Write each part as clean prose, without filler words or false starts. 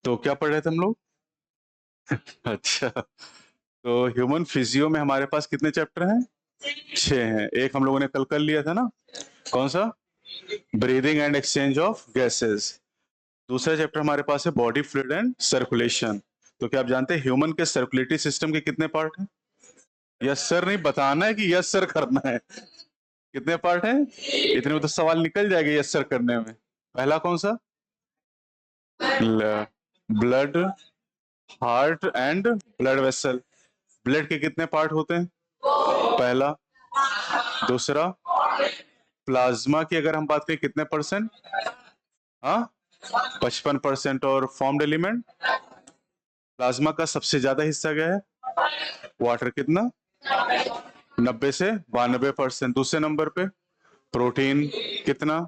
तो क्या पढ़ रहे थे हम लोग? अच्छा, तो ह्यूमन फिजियो में हमारे पास कितने चैप्टर हैं? 6 हैं। एक हम लोगों ने कल कर लिया था ना, कौन सा? Breathing and exchange of gases. दूसरा चैप्टर हमारे पास है बॉडी फ्लूइड एंड सर्कुलेशन। तो क्या आप जानते हैं ह्यूमन के सर्कुलेटरी सिस्टम के कितने पार्ट हैं? यस सर नहीं बताना है कि यस सर करना है। कितने पार्ट हैं? इतने में तो सवाल निकल जाएगा यस सर करने में। पहला कौन सा? Blood, heart and blood vessel. Blood के कितने पार्ट होते हैं? पहला। दूसरा, प्लाज्मा की अगर हम बात करें कितने परसेंट? हाँ, 55%। और फॉर्म्ड एलिमेंट? प्लाज्मा का सबसे ज्यादा हिस्सा क्या है? वाटर। कितना? 90 से 92%। दूसरे नंबर पे प्रोटीन कितना?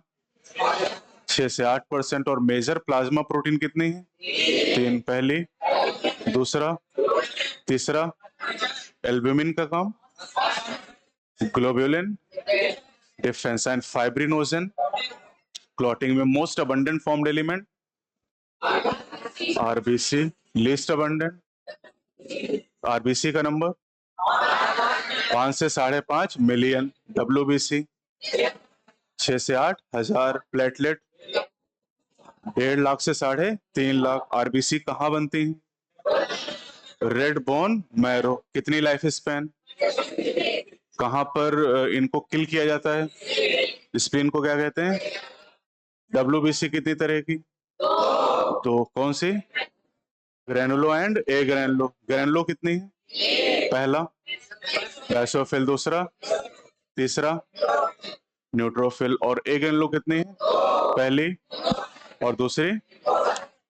6 से 8%। और मेजर प्लाज्मा प्रोटीन कितनी है? 3। पहली। दूसरा। तीसरा। एल्ब्यूमिन का काम? Globulin, defence and fibrinogen. Clotting में most abundant formed element? RBC. Least abundant? RBC का नंबर 5 से 5.5 मिलियन। डब्ल्यूबीसी 6 से 8 हजार। प्लेटलेट 1.5 लाख से 3.5 लाख। आरबीसी कहाँ बनती है? Red bone marrow. कितनी लाइफ स्पैन? कहां पर इनको किल किया जाता है? स्पिन को क्या कहते हैं? डब्ल्यूबीसी कितनी तरह की? तो कौन सी? ग्रेनुलो एंड ए ग्रेनुलो। ग्रेनुलो कितनी है? पहला। बैसोफिल दूसरा। तीसरा न्यूट्रोफिल। और ए ग्रेनुलो कितनी है? पहली और दूसरी।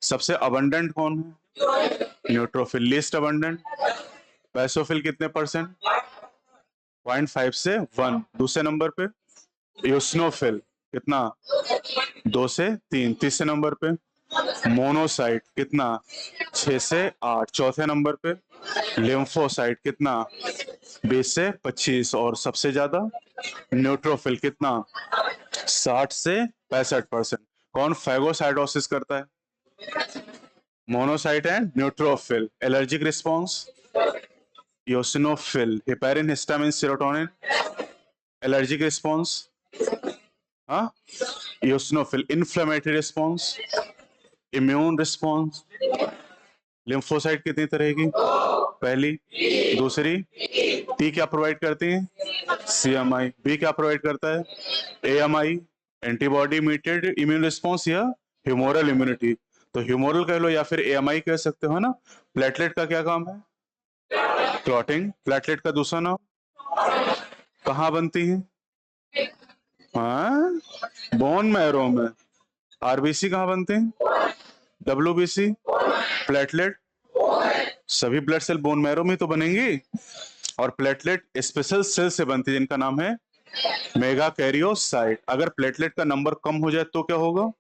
सबसे अबंडेंट कौन है? न्यूट्रोफिल। Least abundant? बैसोफिल कितने परसेंट? 0.5 से 1। दूसरे नंबर पे यूस्नोफिल कितना? 2 से 3। तीसरे नंबर पे मोनोसाइट कितना? 6 से 8। चौथे नंबर पे लिम्फोसाइट कितना? 20 से 25। और सबसे ज्यादा न्यूट्रोफिल कितना? 60 से 65%। कौन फैगोसाइटोसिस करता है? Monocyte and neutrophil. Allergic response? Eosinophil. Heparin, histamine, serotonin. Allergic response? हाँ, eosinophil. Inflammatory response? Immune response? Lymphocyte कितनी तरह की? पहली। दूसरी। टी क्या प्रोवाइड करती है? सीएमआई। बी क्या प्रोवाइड करता है? AMI, antibody mediated immune response या ह्यूमोरल इम्यूनिटी। तो ह्यूमोरल कह लो या फिर एएमआई कह सकते हो ना। प्लेटलेट का क्या काम है? क्लॉटिंग। प्लेटलेट का दूसरा नाम? कहाँ बनती है? हाँ, बोन मैरो में। आरबीसी कहाँ बनते हैं? डब्ल्यूबीसी। प्लेटलेट सभी ब्लड सेल बोन मैरो में तो बनेंगी। और प्लेटलेट स्पेशल सेल से बनती है जिनका नाम है मेगा कैरियोसाइट। अगर प्लेटलेट का नंबर कम हो जाए तो क्या होगा?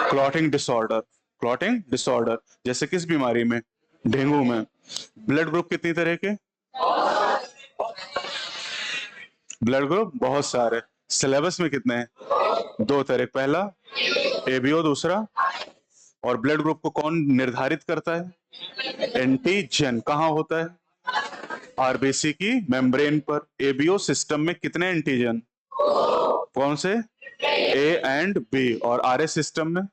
Clotting disorder. Clotting disorder. जैसे किस बीमारी में? डेंगू में। ब्लड ग्रुप कितनी तरह के? ब्लड ग्रुप बहुत सारे। सिलेबस में कितने हैं? 2 तरह। पहला एबीओ, दूसरा। और ब्लड ग्रुप को कौन निर्धारित करता है? एंटीजन। कहाँ होता है? आरबीसी की मेम्ब्रेन पर। एबीओ सिस्टम में कितने एंटीजन? कौन से? A and B. और आरएस सिस्टम में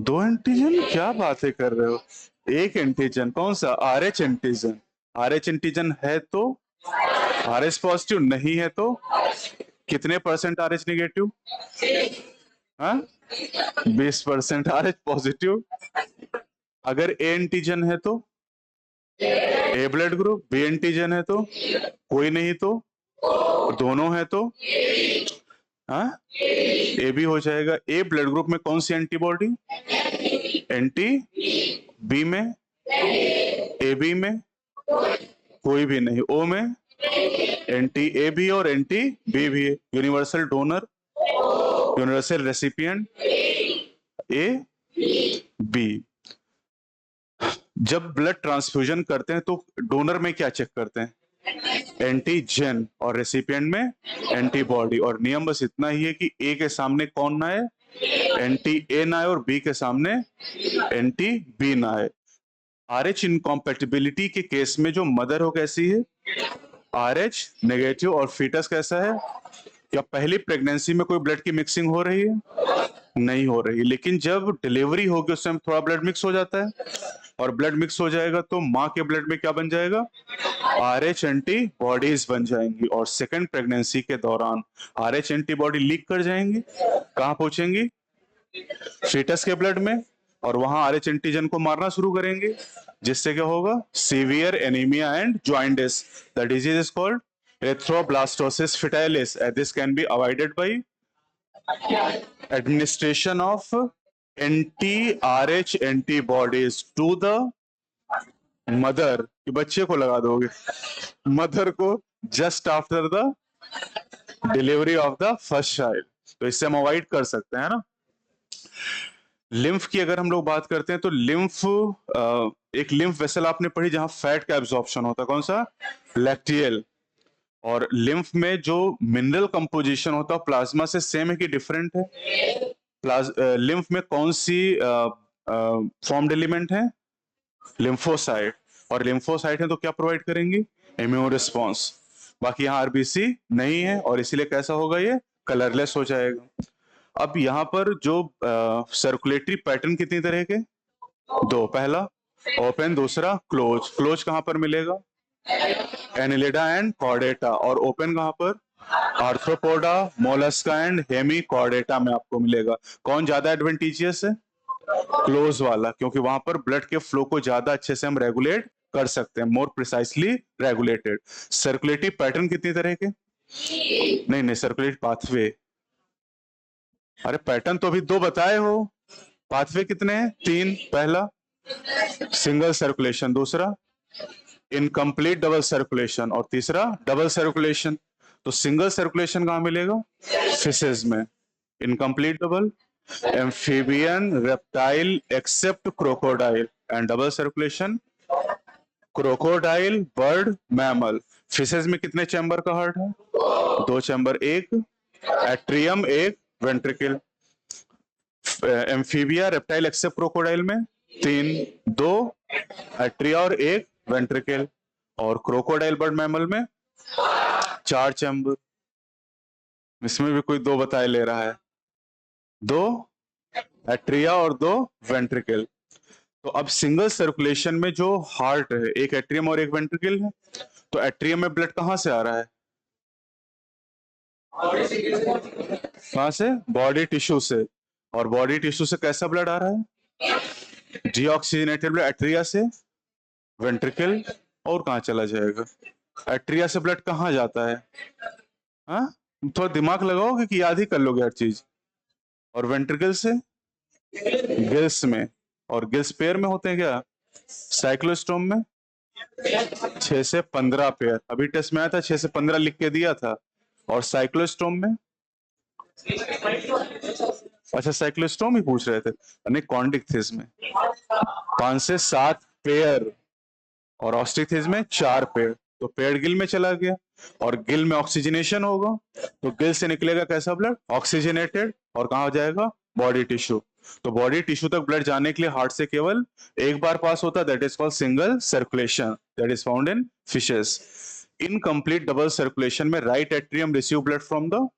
2 एंटीजन। क्या बातें कर रहे हो? एक एंटीजन। कौन सा? RH antigen. आरएच एंटीजन है तो आरएस पॉजिटिव, नहीं है तो कितने परसेंट आरएच निगेटिव? हाँ, 20% आरएच पॉजिटिव। अगर ए एंटीजन है तो ए ब्लड ग्रुप। बी एंटीजन है तो कोई नहीं तो दोनों है तो हाँ, ए भी हो जाएगा। ए ब्लड ग्रुप में कौन सी एंटीबॉडी? एंटी। बी में? ए बी में कोई भी नहीं। ओ में एंटी ए भी और एंटी बी भी है। Universal donor, universal recipient A B. जब ब्लड ट्रांसफ्यूजन करते हैं तो डोनर में क्या चेक करते हैं? एंटीजन और रेसिपिएंट में एंटीबॉडी। और नियम बस इतना ही है कि ए के सामने कौन ना है, एंटी ए ना है, और बी के सामने एंटी बी ना है। RH इनकॉम्पेटिबिलिटी के केस में जो मदर हो कैसी है, RH नेगेटिव, और फीटस कैसा है? क्या पहली प्रेगनेंसी में कोई ब्लड की मिक्सिंग हो रही है? नहीं हो रही। लेकिन जब डिलीवरी होगी उस टाइम थोड़ा ब्लड मिक्स हो जाता है, और ब्लड मिक्स हो जाएगा तो माँ के ब्लड में क्या बन जाएगा? RH एंटीबॉडीज बन जाएंगी, और सेकेंड प्रेगनेंसी के दौरान RH एंटीबॉडी लीक कर जाएंगी, कहाँ पहुंचेंगी? फीटस के ब्लड में, और वहां RH एंटीजन को मारना शुरू करेंगे, जिससे क्या होगा? Severe anaemia and jaundice. The disease is called erythroblastosis fetalis. This can be avoided by administration of anti-RH antibodies to the mother। कि बच्चे को लगा दोगे, मदर को, just after the delivery of the first child. तो इससे हम avoid कर सकते हैं ना। लिम्फ की अगर हम लोग बात करते हैं तो लिम्फ, एक लिम्फ वेसल आपने पढ़ी जहां फैट का एब्जॉर्प्शन होता है, कौन सा? लैक्टियल। और लिम्फ में जो मिनरल कंपोजिशन होता है प्लाज्मा से सेम है कि डिफरेंट है? लिम्फ में कौन सी फॉर्म्ड एलिमेंट है? लिम्फोसाइट। और लिम्फोसाइट है तो क्या प्रोवाइड करेंगी? Immune response. बाकी यहाँ आरबीसी नहीं है, और इसीलिए कैसा होगा? ये कलरलेस हो जाएगा। अब यहाँ पर जो सर्कुलेटरी पैटर्न कितनी तरह के? दो। पहला ओपन, दूसरा क्लोज। क्लोज कहां पर मिलेगा? Annelida and Chordata. और ओपन कहां पर? आर्थ्रोपोडा, मोलस्का एंड हेमीकॉर्डेटा में आपको मिलेगा। कौन ज्यादा एडवांटेजियस है? क्लोज वाला, क्योंकि वहां पर ब्लड के फ्लो को ज्यादा अच्छे से हम रेगुलेट कर सकते हैं, मोर प्रिसाइसली रेगुलेटेड। सर्कुलेटरी पैटर्न कितनी तरह के? नहीं नहीं, सर्कुलेटरी पाथवे। अरे पैटर्न तो अभी दो बताए हो, पाथवे कितने हैं? तीन। पहला सिंगल सर्कुलेशन, दूसरा इनकम्प्लीट डबल सर्कुलेशन, और तीसरा डबल सर्कुलेशन। तो सिंगल सर्कुलेशन कहां मिलेगा? फिशेज में। Incomplete double amphibian, reptile except crocodile. And double circulation crocodile, bird, mammal. Fishes में कितने चैम्बर का हार्ट है? दो चैम्बर, एक एट्रियम, एक ventricle. Amphibia, reptile except crocodile में तीन, दो एट्रिया और एक वेंट्रिकल। और क्रोकोडाइल, बर्ड, मैमल में चार चैम्बर। इसमें भी कोई दो बताए ले रहा है, दो एट्रिया और दो वेंट्रिकल। तो अब सिंगल सर्कुलेशन में जो हार्ट है, एक एट्रियम और एक वेंट्रिकल है, तो एट्रियम में ब्लड कहां से आ रहा है? कहां से? बॉडी टिश्यू से। और बॉडी टिश्यू से कैसा ब्लड आ रहा है? Deoxygenated blood. एट्रिया से वेंट्रिकल, और कहां चला जाएगा? एट्रिया से ब्लड कहां जाता है? हाँ, थोड़ा दिमाग लगाओगे कि याद ही कर लोगे हर चीज। और वेंट्रिकल से गिल्स में। और गिल्स पेयर में होते हैं क्या? साइक्लोस्टोम में 6 से 15 पेयर। अभी टेस्ट में आया था 6 से 15 लिख के दिया था। और साइक्लोस्टोम में, अच्छा साइक्लोस्टोम ही पूछ रहे थे, नहीं कॉन्डिकथिस में 5 से 7 पेयर, और ऑस्टिकथिस में 4 पेयर। तो पेड़ गिल में चला गया, और गिल में ऑक्सीजनेशन होगा, तो गिल से निकलेगा कैसा ब्लड? ऑक्सीजनेटेड। और कहां हो जाएगा? Body tissue. तो बॉडी टिश्यू तक ब्लड जाने के लिए हार्ट से केवल एक बार पास होता है, that is called single circulation, that is found in fishes. Incomplete double circulation में right atrium receive blood from the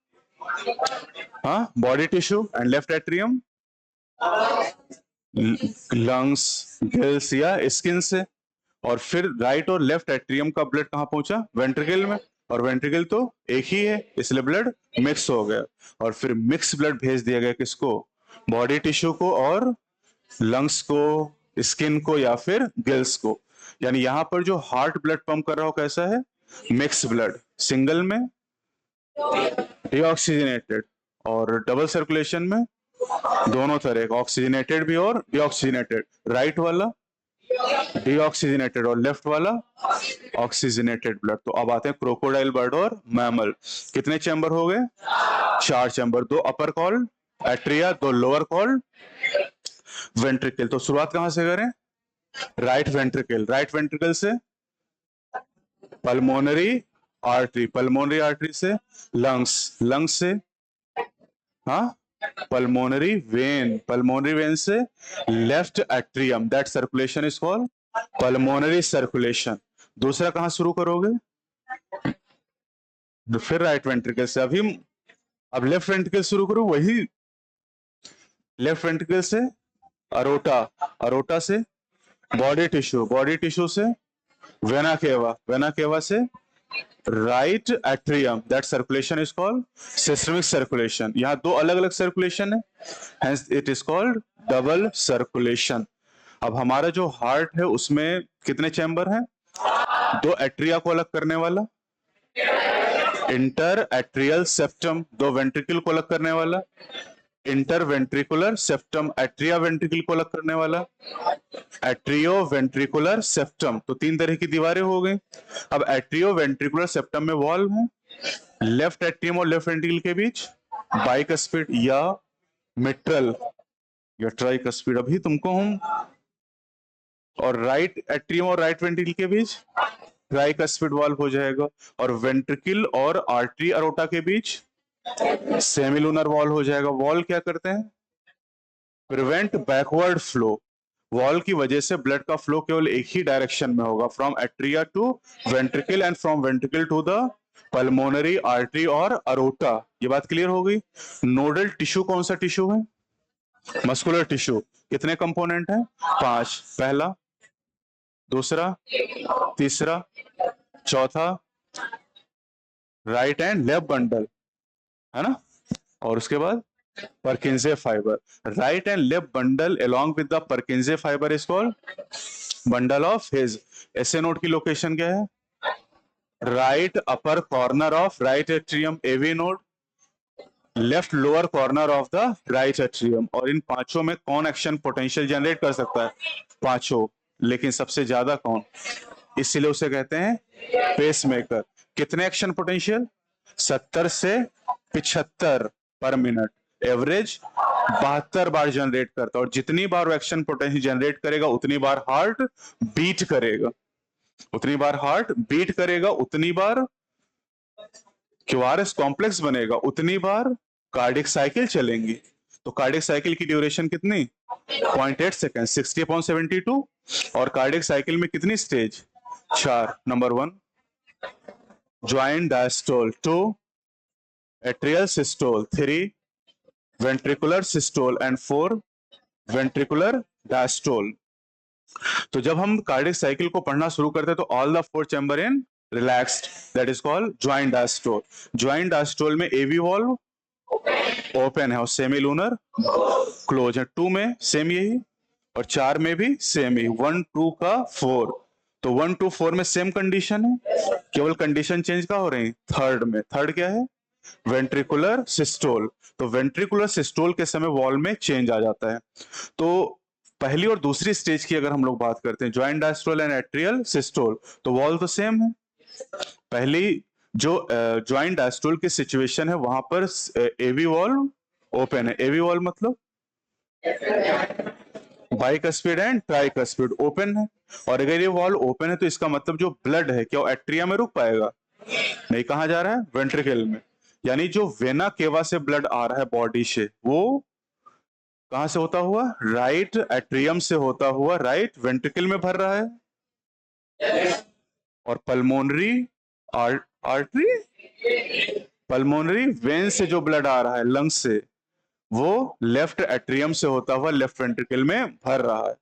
body tissue, and left atrium lungs, gills या स्किन से। और फिर राइट और लेफ्ट एट्रियम का ब्लड कहां पहुंचा? Ventricle में। और वेंट्रिकल तो एक ही है, इसलिए ब्लड मिक्स हो गया। और फिर मिक्स ब्लड भेज दिया गया किसको? बॉडी टिश्यू को, और लंग्स को, स्किन को, या फिर गिल्स को। यानी यहां पर जो हार्ट ब्लड पंप कर रहा हो कैसा है? Mix blood. सिंगल में डीऑक्सीजनेटेड, और डबल सर्कुलेशन में दोनों तरह का, ऑक्सीजनेटेड भी और डीऑक्सीजनेटेड। राइट वाला डीऑक्सीजनेटेड और लेफ्ट वाला ऑक्सीजनेटेड ब्लड। तो अब आते हैं क्रोकोडाइल, बर्ड और मैमल। कितने चैम्बर हो गए? 4 चैम्बर। दो अपर कॉल एट्रिया, दो लोअर कॉल वेंट्रिकल। तो शुरुआत कहां से करें? Right ventricle. राइट वेंट्रिकल से पल्मोनरी आर्टरी, पल्मोनरी आर्टरी से लंग्स, लंग्स से हाँ पल्मोनरी वेन से left atrium, that circulation is called pulmonary circulation. दूसरा कहां शुरू करोगे? फिर राइट वेंट्रिकल से। अब लेफ्ट वेंट्रिकल शुरू करो, वही लेफ्ट वेंट्रिकल से अरोटा, अरोटा से बॉडी टिश्यू से वेना केवा, वेना केवा से right atrium, that circulation is called systemic circulation. यहाँ दो अलग अलग सर्कुलेशन है, hence it is called double circulation. अब हमारा जो हार्ट है उसमें कितने चैम्बर हैं? दो एट्रिया को अलग करने वाला इंटर एट्रियल सेप्टम, दो वेंट्रिकल को अलग करने वाला inter ventricular septum, atria ventricle को अलग करने वाला एट्रियो वेंट्रिकुलर सेप्टम। तो तीन तरह की दीवारें हो गई। अब एट्रियो वेंट्रिकुलर सेप्टम में वॉल्व है, लेफ्ट एट्रियम और लेफ्ट वेंट्रिकल के बीच बाइकस्पिड या मिट्रल या ट्राइकस्पिड, अभी तुमको हम, और राइट एट्रियम और राइट वेंट्रिकल के बीच ट्राइकस्पिड वॉल्व हो जाएगा, और वेंट्रिकल और आर्टरी अरोटा के बीच सेमिलुनर वॉल हो जाएगा। वॉल क्या करते हैं? Prevent backward flow. वॉल की वजह से ब्लड का फ्लो केवल एक ही डायरेक्शन में होगा, from atria to ventricle and from ventricle to the pulmonary artery और अरोटा। ये बात क्लियर हो गई। नोडल टिश्यू कौन सा टिश्यू है? Muscular tissue. कितने कंपोनेंट हैं? 5। पहला, दूसरा, तीसरा, चौथा, राइट एंड लेफ्ट बंडल, है ना? और उसके बाद Purkinje fiber. Right and left bundle along with the Purkinje fiber is called bundle of His. ऐसे नोड की लोकेशन क्या है? Right upper corner of right atrium AV node, left lower corner of the right atrium. और इन पांचों में कौन action potential generate कर सकता है? पांचों, लेकिन सबसे ज्यादा कौन? इसलिए उसे कहते हैं पेसमेकर। कितने एक्शन पोटेंशियल? 70 से 75 पर मिनट, एवरेज 72 बार जनरेट करता है। और जितनी बार वो एक्शन पोटेंशियल जनरेट करेगा उतनी बार हार्ट बीट करेगा, उतनी बार हार्ट बीट करेगा, उतनी बार क्यूआरएस कॉम्प्लेक्स बनेगा, उतनी बार कार्डियक साइकिल चलेंगी। तो कार्डियक साइकिल की ड्यूरेशन कितनी? 0.8 सेकेंड, 60/72। और कार्डियक साइकिल में कितनी stage? 4। Number 1 joint diastole, 2 atrial systole, 3 ventricular systole and 4 ventricular diastole. तो जब हम कार्डियक साइकिल को पढ़ना शुरू करते हैं तो all the 4 chamber in relaxed, that is called joint diastole. Joint diastole में AV वॉल्व ओपन है और सेमीलूनर क्लोज है। 2 में सेम यही, और 4 में भी सेम ही, 1 2 का 4। तो 1 2 4 में सेम कंडीशन है, केवल कंडीशन चेंज का हो रही है थर्ड में। थर्ड क्या है? Ventricular systole. तो वेंट्रिकुलर सिस्टोल के समय वॉल में चेंज आ जाता है। तो पहली और दूसरी स्टेज की अगर हम लोग बात करते हैं, joint diastole and atrial systole, तो वॉल तो सेम है। पहली जो ज्वाइंट डायस्टोल की सिचुएशन है वहां पर AV वॉल्व ओपन है। AV वॉल्व मतलब बाइकस्पिड एंड ट्राइकस्पिड ओपन है। और अगर ये वॉल्व ओपन है तो इसका मतलब जो ब्लड है क्या एट्रिया में रुक पाएगा? नहीं। कहां जा रहा है? वेंट्रिकल में। यानी जो वेना केवा से ब्लड आ रहा है बॉडी से, वो कहां से होता हुआ? राइट एट्रियम से होता हुआ राइट वेंट्रिकल में भर रहा है। और पल्मोनरी आर्टरी, पल्मोनरी वेन से जो ब्लड आ रहा है लंग्स से, वो लेफ्ट एट्रियम से होता हुआ लेफ्ट वेंट्रिकल में भर रहा है।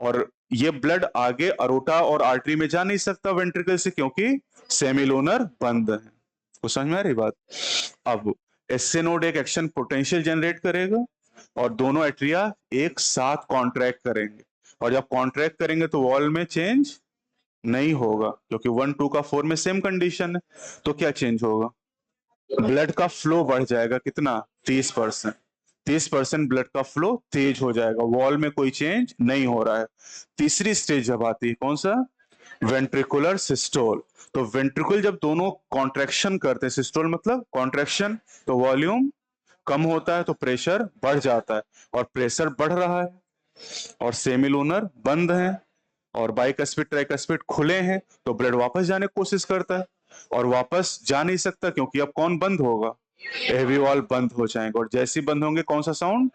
और ये ब्लड आगे अरोटा और आर्टरी में जा नहीं सकता वेंट्रिकल से, क्योंकि सेमिलूनर बंद है। तो समझ में आ रही बात? अब एसए नोड एक एक्शन पोटेंशियल जनरेट करेगा और दोनों एट्रिया एक साथ कॉन्ट्रैक्ट करेंगे, और जब कॉन्ट्रैक्ट करेंगे तो वॉल में चेंज नहीं होगा, क्योंकि 1 2 का 4 में सेम कंडीशन है। तो क्या चेंज होगा? ब्लड का फ्लो बढ़ जाएगा। कितना? 30%। 30% ब्लड का फ्लो तेज हो जाएगा, वॉल में कोई चेंज नहीं हो रहा है। तीसरी स्टेज जब आती है, कौन सा? Ventricular systole. तो वेंट्रिकल जब दोनों कॉन्ट्रैक्शन करते हैं, सिस्टोल मतलब कॉन्ट्रैक्शन, तो वॉल्यूम कम होता है तो प्रेशर बढ़ जाता है, और प्रेशर बढ़ रहा है और सेमिलूनर बंद है और बाइकस्पिड ट्राइकस्पिड खुले हैं, तो ब्लड वापस जाने की कोशिश करता है। और वापस जा नहीं सकता, क्योंकि अब कौन बंद होगा, एवी वॉल्व बंद हो जाएंगे। और जैसे ही बंद होंगे कौन सा sound,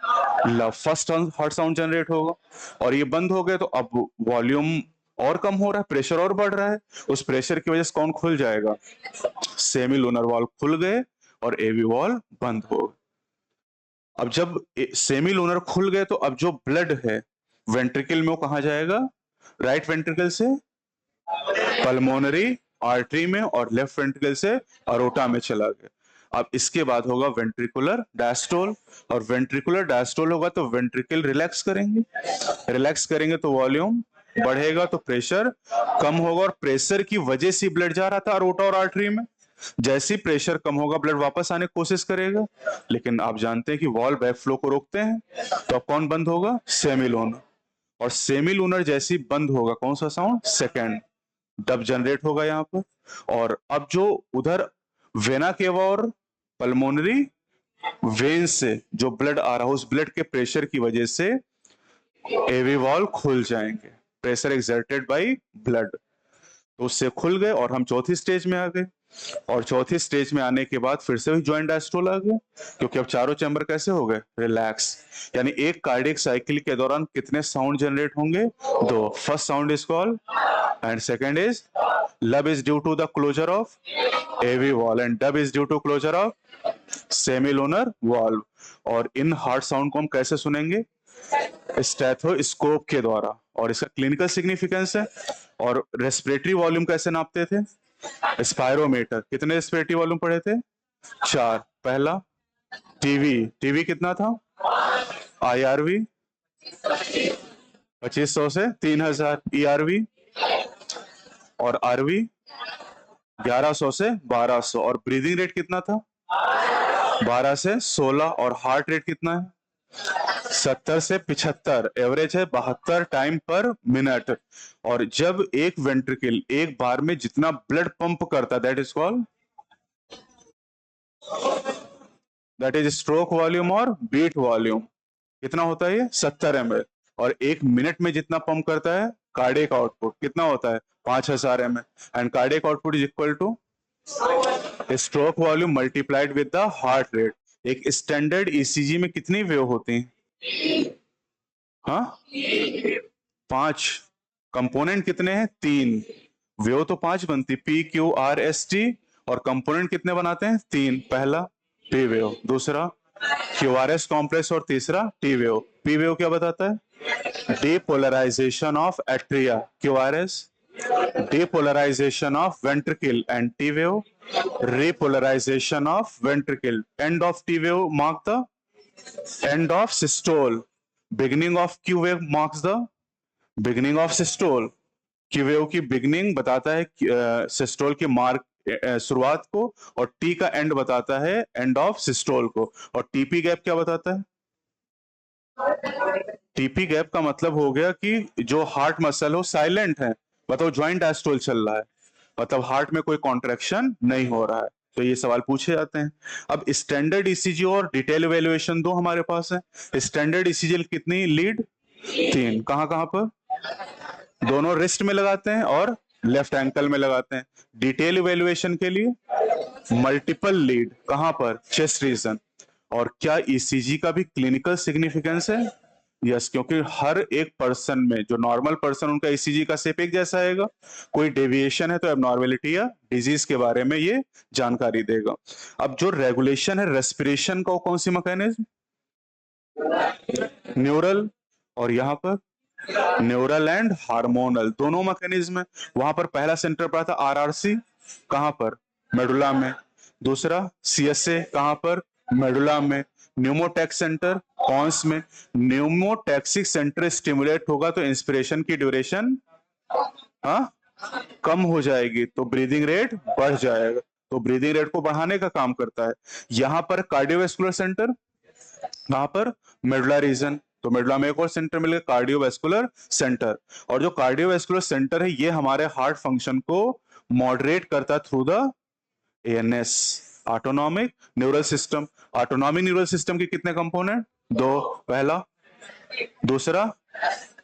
first heart sound generate होगा। और ये बंद हो गए तो अब वॉल्यूम और कम हो रहा है, प्रेशर और बढ़ रहा है, उस प्रेशर की वजह से कौन खुल जाएगा, सेमी लूनर वॉल्व खुल गए और एवी वॉल्व बंद हो गए। अब जब सेमी लूनर खुल गए तो अब जो ब्लड है वेंट्रिकल में वो कहां जाएगा, राइट वेंट्रिकल से पल्मोनरी आर्टरी में और लेफ्ट वेंट्रिकल से अरोटा में चला गया। अब इसके बाद होगा वेंट्रिकुलर डायस्टोल, और वेंट्रिकुलर डायस्टोल होगा तो वेंट्रिकल रिलैक्स करेंगे, रिलैक्स करेंगे तो वॉल्यूम बढ़ेगा, तो प्रेशर कम होगा। और प्रेशर की वजह से ब्लड जा रहा था अरोटा और आर्टरी में, जैसे ही प्रेशर कम होगा ब्लड वापस आने की कोशिश करेगा। लेकिन आप जानते हैं कि वॉल्व बैक फ्लो को रोकते हैं, तो अब कौन बंद होगा, सेमी लूनर। और सेमी लूनर जैसे ही बंद होगा कौन सा साउंड, सेकंड डब जनरेट होगा यहाँ पर। और अब जो उधर वेना केवा और पल्मोनरी वेन से जो ब्लड आ रहा है, उस ब्लड के प्रेशर की वजह से एवी वॉल्व खुल जाएंगे, प्रेशर एक्सर्टेड बाय ब्लड, तो उससे खुल गए और हम चौथी स्टेज में आ गए। और चौथी स्टेज में आने के बाद फिर से वही ज्वाइंट डायस्टोल आ गया, क्योंकि अब चारों चैम्बर कैसे हो गए, रिलैक्स। यानी एक कार्डियक साइकिल के दौरान कितने साउंड जनरेट होंगे, दो। First sound is called and second is lub is due to the closure of AV valve and dub is due to closure of semilunar valve। और इन हार्ट साउंड को हम कैसे सुनेंगे, स्टेथोस्कोप के द्वारा, और इसका क्लिनिकल सिग्निफिकेंस है। और रेस्पिरेटरी वॉल्यूम कैसे नापते थे, स्पायरोमीटर। कितने रेस्पिरेटरी वॉल्यूम पढ़े थे, 4। पहला टीवी, टीवी कितना था, IRV 2500 से 3000, ERV और आरवी 1100 से 1200। और ब्रीदिंग रेट कितना था, 12 से 16। और हार्ट रेट कितना है, 70 से 75। एवरेज है 72 टाइम पर मिनट। और जब एक वेंट्रिकल एक बार में जितना ब्लड पंप करता है दैट इज स्ट्रोक वॉल्यूम और बीट वॉल्यूम। कितना होता है ये, 70 ml। और एक मिनट में जितना पंप करता है कार्डियक आउटपुट कितना होता है, 5000 ml। And cardiac output is equal two stroke volume multiplied with the heart rate. एक स्टैंडर्ड ईसीजी में कितनी वेव होती हैं, हाँ 5। कंपोनेंट कितने हैं, 3। वेव तो 5 बनती, PQRST। और कंपोनेंट कितने बनाते हैं, 3। पहला पी वेव, दूसरा QRS कॉम्प्लेक्स और तीसरा टी वेव। पी वेव क्या बताता है, depolarization of atria, QRS depolarization of ventricle, and T wave repolarization of ventricle। end of T wave mark the end of systole, beginning of Q wave marks the beginning of systole। Q wave की beginning बताता है systole के mark शुरुआत को, और T का end बताता है end of systole को। और TP गैप क्या बताता है, TP गैप का मतलब हो गया कि जो हार्ट मसल हो साइलेंट है, बताओ ज्वाइंट डायस्टोल चल रहा है, मतलब हार्ट में कोई कॉन्ट्रैक्शन नहीं हो रहा है। तो ये सवाल पूछे जाते हैं। अब स्टैंडर्ड ईसीजी और डिटेल इवैल्यूएशन दो हमारे पास है। स्टैंडर्ड ईसीजी कितनी लीड, 3। कहां कहां पर, दोनों रिस्ट में लगाते हैं और लेफ्ट एंकल में लगाते हैं। डिटेल इवैल्यूएशन के लिए मल्टीपल लीड, कहां पर, चेस्ट रीजन। और क्या ईसीजी का भी क्लिनिकल सिग्निफिकेंस है, यस, क्योंकि हर एक पर्सन में, जो नॉर्मल पर्सन उनका ईसीजी का शेप एक जैसा आएगा, कोई डेविएशन है तो एबनॉर्मेलिटी या डिजीज के बारे में ये जानकारी देगा। अब जो रेगुलेशन है रेस्पिरेशन का, कौन सी मैकेनिज्म, न्यूरल, और यहाँ पर न्यूरल एंड हार्मोनल, दोनों मैकेनिज्म है। वहां पर पहला सेंटर पड़ा था आरआरसी, कहां पर, मेडुला में। दूसरा सीएसए, कहां पर, मेडुला में। न्यूमोटैक्स सेंटर कॉन्स में। न्यूमोटैक्सिक सेंटर स्टिमुलेट होगा तो इंस्पिरेशन की ड्यूरेशन कम हो जाएगी, तो ब्रीदिंग रेट बढ़ जाएगा, तो ब्रीदिंग रेट को बढ़ाने का काम करता है। यहां पर कार्डियोवैस्कुलर सेंटर, कहां पर, मेडुला रीजन, तो मेडुला में एक और सेंटर मिलेगा, कार्डियोवैस्कुलर सेंटर। और जो कार्डियोवैस्कुलर सेंटर है ये हमारे हार्ट फंक्शन को मॉडरेट करता है through the ANS, autonomic neural system. Autonomic neural system के कितने कंपोनेंट, 2। पहला, दूसरा,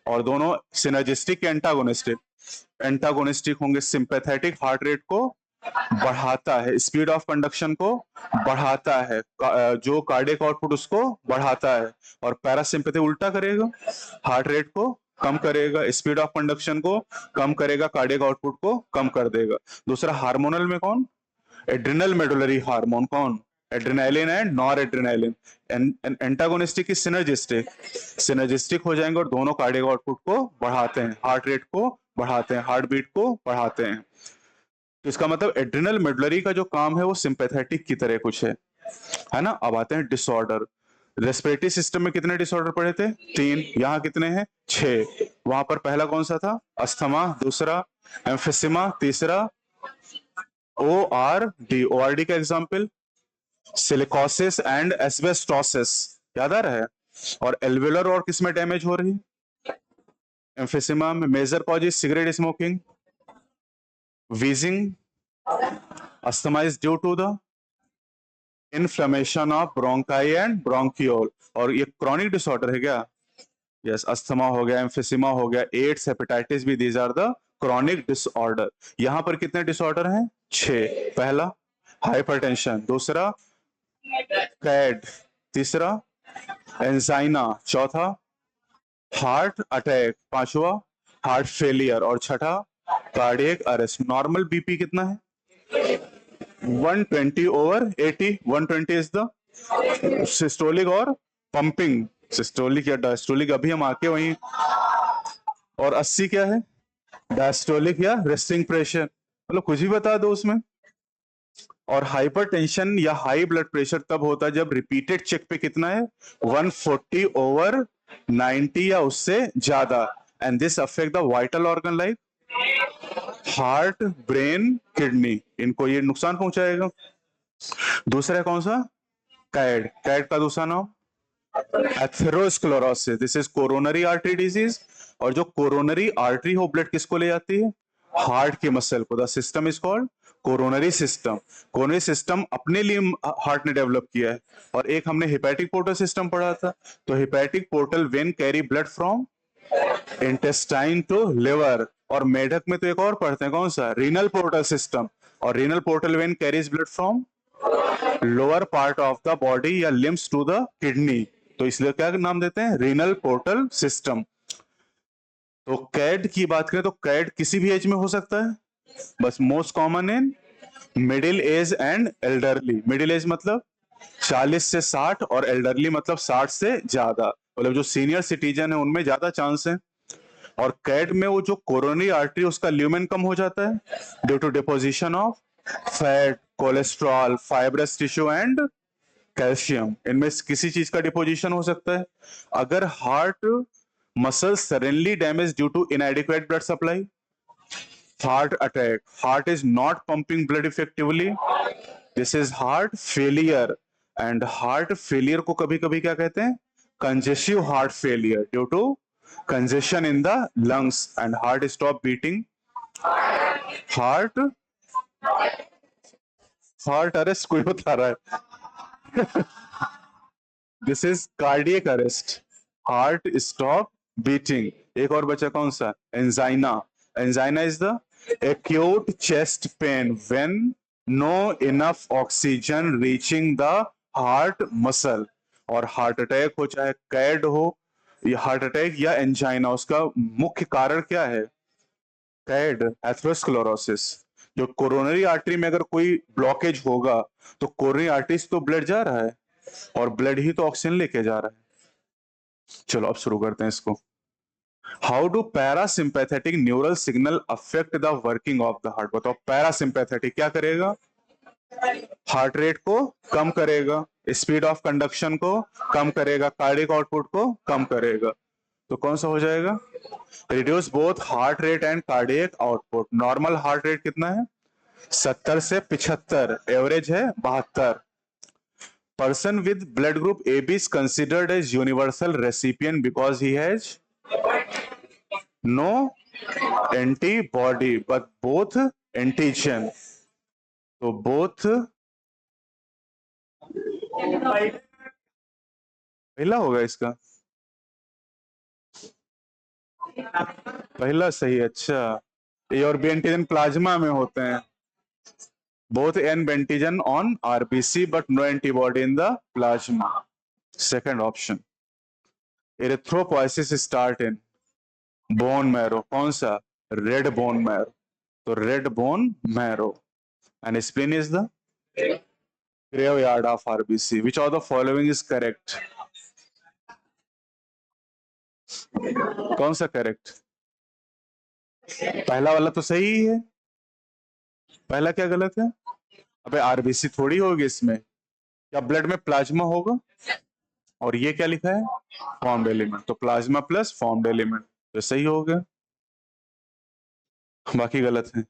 और दोनों सिनर्जिस्टिक एंटागोनिस्टिक। एंटागोनिस्टिक होंगे, सिंपैथेटिक हार्ट रेट को बढ़ाता है, स्पीड ऑफ कंडक्शन को बढ़ाता है, जो कार्डियक आउटपुट उसको बढ़ाता है। और पैरासिम्पैथिक उल्टा करेगा, हार्ट रेट को कम करेगा, स्पीड ऑफ कंडक्शन को कम करेगा, कार्डियक आउटपुट को कम कर देगा। दूसरा हार्मोनल में कौन, एड्रिनल मेडुलरी हार्मोन, कौन, adrenaline and nor adrenaline. Antagonistic की सिनर्जिस्टिक, सिनर्जिस्टिक हो जाएंगे और दोनों कार्डियक आउटपुट को बढ़ाते हैं, हार्ट रेट को बढ़ाते हैं, हार्ट बीट को बढ़ाते हैं। तो इसका मतलब एड्रिनल मेडुलरी का जो काम है वो सिंपैथेटिक की तरह कुछ है ना। अब आते हैं डिसऑर्डर। रेस्पिरेटरी सिस्टम में कितने डिसऑर्डर पढ़े थे, 3, यहाँ कितने हैं, 6। वहां पर पहला कौन सा था, अस्थमा, दूसरा एम्फिसिमा, तीसरा O R D. O R D का एग्जाम्पल सिलिकोसिस एंड एस्बेस्टोसिस, याद आ रहा है। और एल्वेलर और किसमें डैमेज हो रही है, एम्फिसिमा में। Major causes cigarette smoking, wheezing, asthma is due to the inflammation of bronchi and bronchiole। और ये chronic disorder है क्या, यस, अस्थमा हो गया, एम्फिसिमा हो गया, एड्स, हेपेटाइटिस भी, these are the chronic disorder. यहां पर कितने डिसऑर्डर हैं, 6। पहला हाइपरटेंशन, दूसरा कैड, तीसरा एंजाइना, चौथा हार्ट अटैक, पांचवा हार्ट फेलियर, और छठा कार्डियक अरेस्ट। नॉर्मल बीपी कितना है, 120/80। 120 इज द सिस्टोलिक और पंपिंग, सिस्टोलिक या डायस्टोलिक, अभी हम आके वहीं। और 80 क्या है, डायस्टोलिक या रेस्टिंग प्रेशर, मतलब कुछ भी बता दो उसमें। और हाइपरटेंशन या हाई ब्लड प्रेशर तब होता है जब रिपीटेड चेक पे कितना है, 140/90 या उससे ज्यादा। And this affect the vital organ like heart, brain, kidney, इनको ये नुकसान पहुंचाएगा। दूसरा है कौन सा, कैड। कैड का दूसरा नाम atherosclerosis, this is coronary artery disease. और जो कोरोनरी आर्टरी हो ब्लड किसको ले जाती है, हार्ट के मसल को। The system is called coronary system. Coronary system अपने लिए हार्ट ने डेवलप किया है। और एक हमने हिपैटिक पोर्टल सिस्टम पढ़ा था। तो hepatic portal vein carry blood from intestine to liver. और मेढक में तो एक और पढ़ते हैं, कौन सा, रीनल पोर्टल सिस्टम। और renal portal vein carries blood from lower part of the body या लिम्स टू द किडनी। तो इसलिए क्या नाम देते हैं, रीनल पोर्टल सिस्टम। तो कैड की बात करें तो कैड किसी भी एज में हो सकता है, बस most common in middle age and elderly. Middle age मतलब 40 से 60, और एल्डरली मतलब 60 से ज्यादा, मतलब जो सीनियर सिटीजन है उनमें ज्यादा चांस है। और कैड में वो जो कोरोनरी आर्टरी उसका ल्यूमेन कम हो जाता है due to deposition of fat, cholesterol, fibrous tissue and calcium. इनमें किसी चीज का डिपोजिशन हो सकता है। अगर heart muscle suddenly damage due to inadequate blood supply, heart attack, heart is not pumping blood effectively, this is heart failure. And heart failure को कभी कभी क्या कहते हैं, congestive heart failure due to congestion in the lungs and heart stop beating. Heart heart arrest कोई बता रहा है this is cardiac arrest, heart stop beating. एक और बचा कौन सा, angina. Angina is the acute chest pain when no enough oxygen reaching the heart muscle। और हार्ट अटैक हो चाहे कैड हो, या हार्ट अटैक या एंजाइना, उसका मुख्य कारण क्या है, कैड, एथेरोस्क्लेरोसिस। जो कोरोनरी आर्टरी में अगर कोई ब्लॉकेज होगा तो कोरोनरी आर्टरी से तो ब्लड जा रहा है, और ब्लड ही तो ऑक्सीजन लेके जा रहा है। चलो अब शुरू करते हैं इसको। How do parasympathetic neural signal affect the working of the heart. बताओ, पैरासिम्पैथेटिक क्या करेगा, हार्ट रेट को कम करेगा, स्पीड ऑफ कंडक्शन को कम करेगा, कार्डियक आउटपुट को कम करेगा। तो कौन सा हो जाएगा, reduce both heart rate and cardiac output. Normal heart rate कितना है, 70 से 75, एवरेज है 72। Person with blood group A B is considered as universal recipient because he has no antibody but both antigen। तो both पहला होगा इसका, पहला सही, अच्छा। ए और बी एंटीजन प्लाज्मा में होते हैं। both N antigen on RBC but no antibody in the plasma. Second option. Erythropoiesis start in bone marrow. कौन सा? Red bone marrow. तो red bone marrow. And spleen is the graveyard of RBC. Which of the following is correct? कौन सा correct? पहला वाला तो सही ही है, पहला क्या गलत है? अबे आरबीसी थोड़ी होगी इसमें, क्या ब्लड में प्लाज्मा होगा? और ये क्या लिखा है? फॉर्म्ड एलिमेंट, तो प्लाज्मा प्लस फॉर्म्ड एलिमेंट, तो सही हो गया, बाकी गलत है।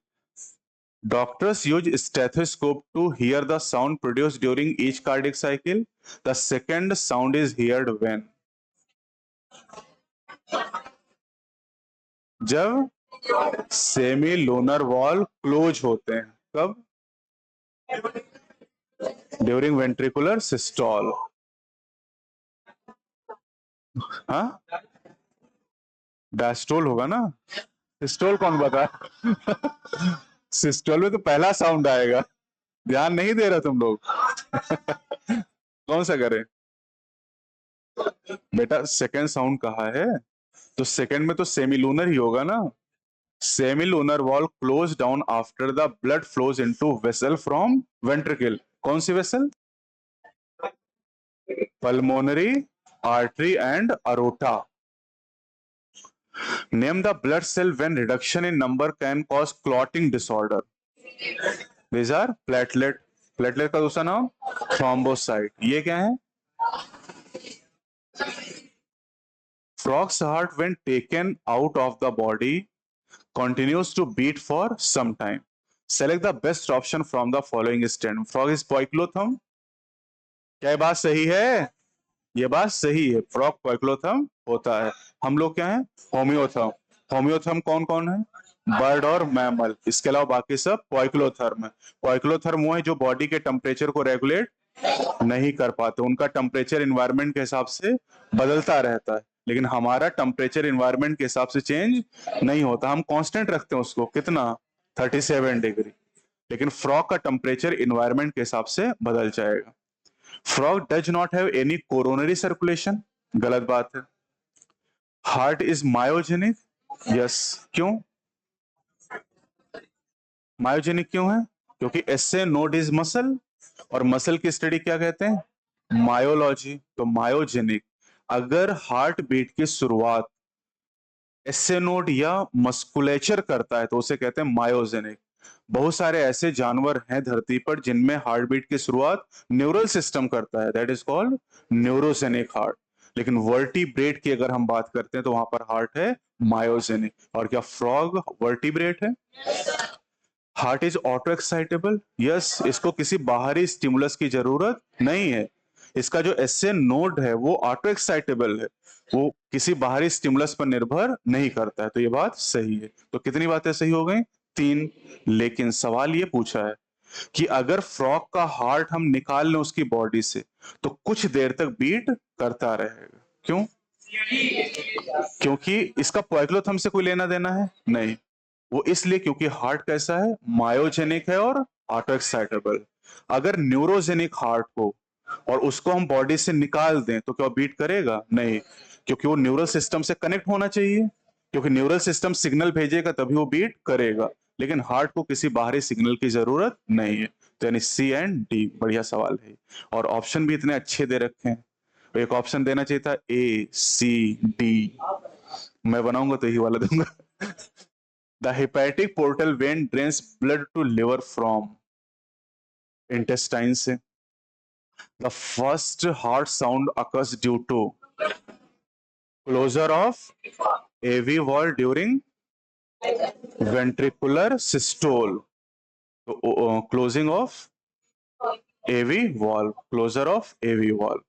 Doctors use stethoscope to hear the sound produced during each cardiac cycle. The second sound is heard when? जब सेमी लोनर वॉल क्लोज होते हैं। कब? During ventricular systole. हाँ, डायस्टोल होगा ना, सिस्टोल कौन बता? सिस्टोल में तो पहला साउंड आएगा, ध्यान नहीं दे रहे तुम लोग। कौन सा करें बेटा? सेकेंड साउंड कहा है, तो सेकेंड में तो सेमी लूनर ही होगा ना। Semi lunar valve close down after the blood flows into vessel from ventricle. कौन सी vessel? Pulmonary artery and aorta. Name the blood cell when reduction in number can cause clotting disorder. These are platelet. Platelet का दूसरा नाम thrombocyte. ये क्या है? Frog's heart when taken out of the body continues to beat for some time. Select the best option from the following stand. Frog is poikilotherm. क्या ये बात सही है? ये बात सही है, फ्रॉग पोइक्लोथर्म होता है। हम लोग क्या है? होम्योथर्म। होम्योथर्म कौन कौन है? बर्ड और मैमल। इसके अलावा बाकी सब पोइक्लोथर्म है। पोइक्लोथर्म वो है जो बॉडी के टेम्परेचर को रेगुलेट नहीं कर पाते, उनका टेम्परेचर इन्वायरमेंट के हिसाब से बदलता रहता है, लेकिन हमारा टेम्परेचर इन्वायरमेंट के हिसाब से चेंज नहीं होता, हम कांस्टेंट रखते हैं उसको। कितना? 37 डिग्री। लेकिन फ्रॉग का टेम्परेचर इन्वायरमेंट के हिसाब से बदल जाएगा। Frog does not have any coronary circulation. गलत बात है। Heart is myogenic. यस। क्यों मायोजेनिक क्यों है? क्योंकि एसए नोड इज मसल, और मसल की स्टडी क्या कहते हैं? मायोलॉजी। तो मायोजेनिक। अगर हार्ट बीट की शुरुआत एसए नोड या मस्कुलेचर करता है तो उसे कहते हैं मायोजेनिक। बहुत सारे ऐसे जानवर हैं धरती पर जिनमें हार्ट बीट की शुरुआत न्यूरल सिस्टम करता है, that is called neurogenic heart. लेकिन वर्टिब्रेट की अगर हम बात करते हैं तो वहां पर हार्ट है मायोजेनिक। और क्या फ्रॉग वर्टिब्रेट है? Heart is auto excitable. Yes, इसको किसी बाहरी स्टिमुलस की जरूरत नहीं है। इसका जो एसए नोड है वो ऑटो एक्साइटेबल है, वो किसी बाहरी स्टिमुलस पर निर्भर नहीं करता है। तो ये बात सही है। तो कितनी बातें सही हो गई? 3। लेकिन सवाल ये पूछा है कि अगर फ्रॉग का हार्ट हम निकाल लें उसकी बॉडी से तो कुछ देर तक बीट करता रहेगा। क्यों? क्योंकि इसका पोइक्लोथर्म से कोई लेना देना है नहीं। वो इसलिए क्योंकि हार्ट कैसा है? मायोजेनिक है और ऑटो एक्साइटेबल। अगर न्यूरोजेनिक हार्ट हो और उसको हम बॉडी से निकाल दें तो क्या बीट करेगा? नहीं, क्योंकि वो न्यूरल सिस्टम से कनेक्ट होना चाहिए, क्योंकि न्यूरल सिस्टम सिग्नल भेजेगा तभी वो बीट करेगा। लेकिन हार्ट को किसी बाहरी सिग्नल की जरूरत नहीं है। तो यानी सी एंड डी। बढ़िया सवाल है, और ऑप्शन भी इतने अच्छे दे रखे हैं। एक ऑप्शन देना चाहिए था ए सी डी, मैं बनाऊंगा तो यही वाला दूंगा। The hepatic portal vein drains blood to liver from intestine से। The first heart sound occurs due to closure of AV wall during ventricular systole। तो closing of AV wall, closure of AV wall।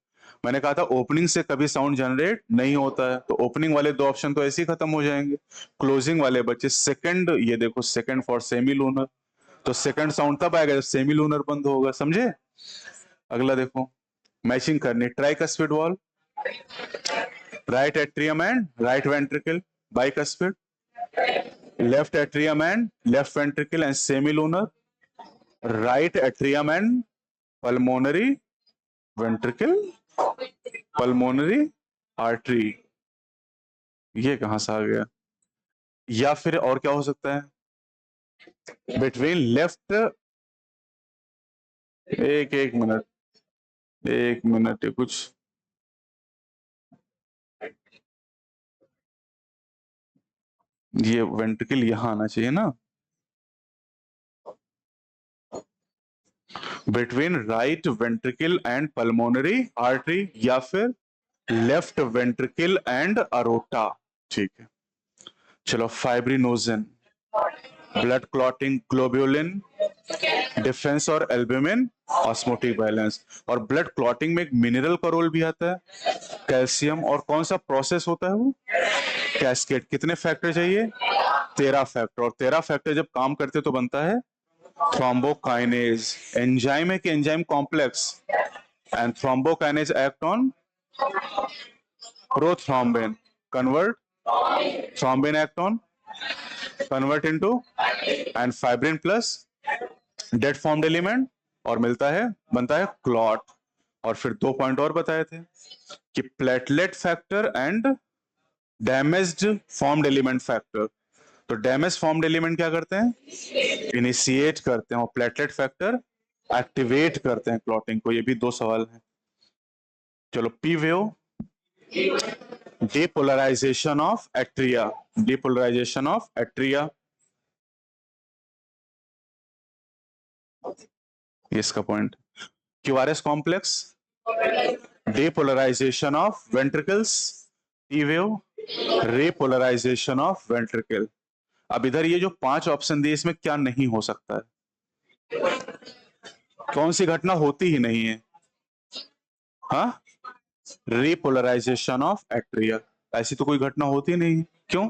मैंने कहा था opening से कभी sound generate नहीं होता है, तो ओपनिंग वाले 2 ऑप्शन तो ऐसे ही खत्म हो जाएंगे। क्लोजिंग वाले बच्चे सेकंड, ये देखो सेकंड फॉर सेमी लूनर, तो सेकंड साउंड तब आएगा जब सेमी लूनर बंद होगा। समझे? अगला देखो, मैचिंग करनी। Tricuspid wall, right atrium and right ventricle, bicuspid, left atrium and left ventricle and semi lunar, right atrium and pulmonary ventricle, pulmonary artery, ये कहां से आ गया? या फिर और क्या हो सकता है? बिटवीन लेफ्ट, एक मिनट, एक मिनट, ये कुछ ये वेंट्रिकल यहां आना चाहिए ना, between right ventricle and pulmonary artery, या फिर लेफ्ट वेंट्रिकल एंड अरोटा। ठीक है, चलो। Fibrinogen, blood clotting globulin, defence और एल्ब्यूमिन, ऑस्मोटिक बैलेंस। और ब्लड क्लॉटिंग में एक मिनरल का रोल भी आता है, कैल्शियम। और कौन सा प्रोसेस होता है वो? कैस्केड। कितने फैक्टर चाहिए? 13 फैक्टर। और 13 फैक्टर जब काम करते तो बनता है थ्रोम्बोकाइनेज। एंजाइम है कि enzyme complex, and thrombokinase act on prothrombin, convert thrombin act on convert into, and fibrin plus dead formed element, और मिलता है, बनता है क्लॉट। और फिर 2 पॉइंट और बताए थे कि platelet factor and damaged formed element factor. तो डैमेज फॉर्म्ड एलिमेंट क्या करते हैं? इनिशिएट करते हैं, और प्लेटलेट फैक्टर एक्टिवेट करते हैं क्लॉटिंग को। ये भी 2 सवाल हैं। चलो, P wave, depolarization of atria, depolarization of atria, इसका point. QRS complex, depolarization of ventricles, P wave, repolarization of ventricle. अब इधर ये जो 5 ऑप्शन दिए, इसमें क्या नहीं हो सकता है? कौन सी घटना होती ही नहीं है? हाँ, रिपोलराइजेशन ऑफ एट्रिया। ऐसी तो कोई घटना होती नहीं। क्यों?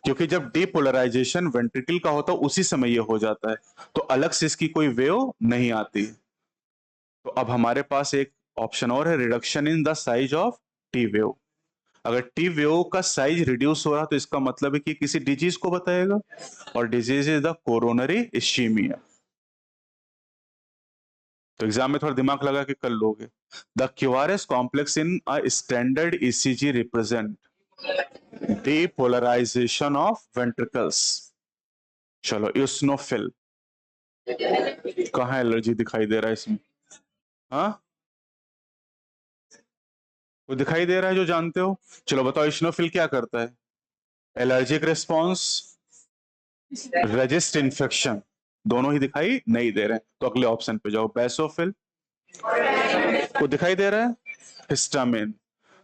क्योंकि जब डिपोलराइजेशन वेंट्रिकल का होता है उसी समय ये हो जाता है, तो अलग से इसकी कोई वेव नहीं आती। तो अब हमारे पास एक ऑप्शन और है, reduction in the size of T wave. अगर टी वेव का साइज रिड्यूस हो रहा तो इसका मतलब है कि किसी डिजीज को बताएगा, और डिजीज इज द कोरोनरी इश्चीमिया। तो एग्जाम में थोड़ा दिमाग लगा के कर लोगे। The QRS complex in a standard ECG represent depolarisation of ventricles. चलो, यूस्नोफिल, कहाँ एलर्जी दिखाई दे रहा है इसमें? हाँ, वो दिखाई दे रहा है जो जानते हो। चलो बताओ, यूस्नोफिल क्या करता है? एलर्जिक रिस्पॉन्स, रेजिस्ट इन्फेक्शन, दोनों ही दिखाई नहीं दे रहे हैं। तो अगले ऑप्शन पे जाओ, बेसोफिल, को दिखाई दे रहा है, हिस्टामिन।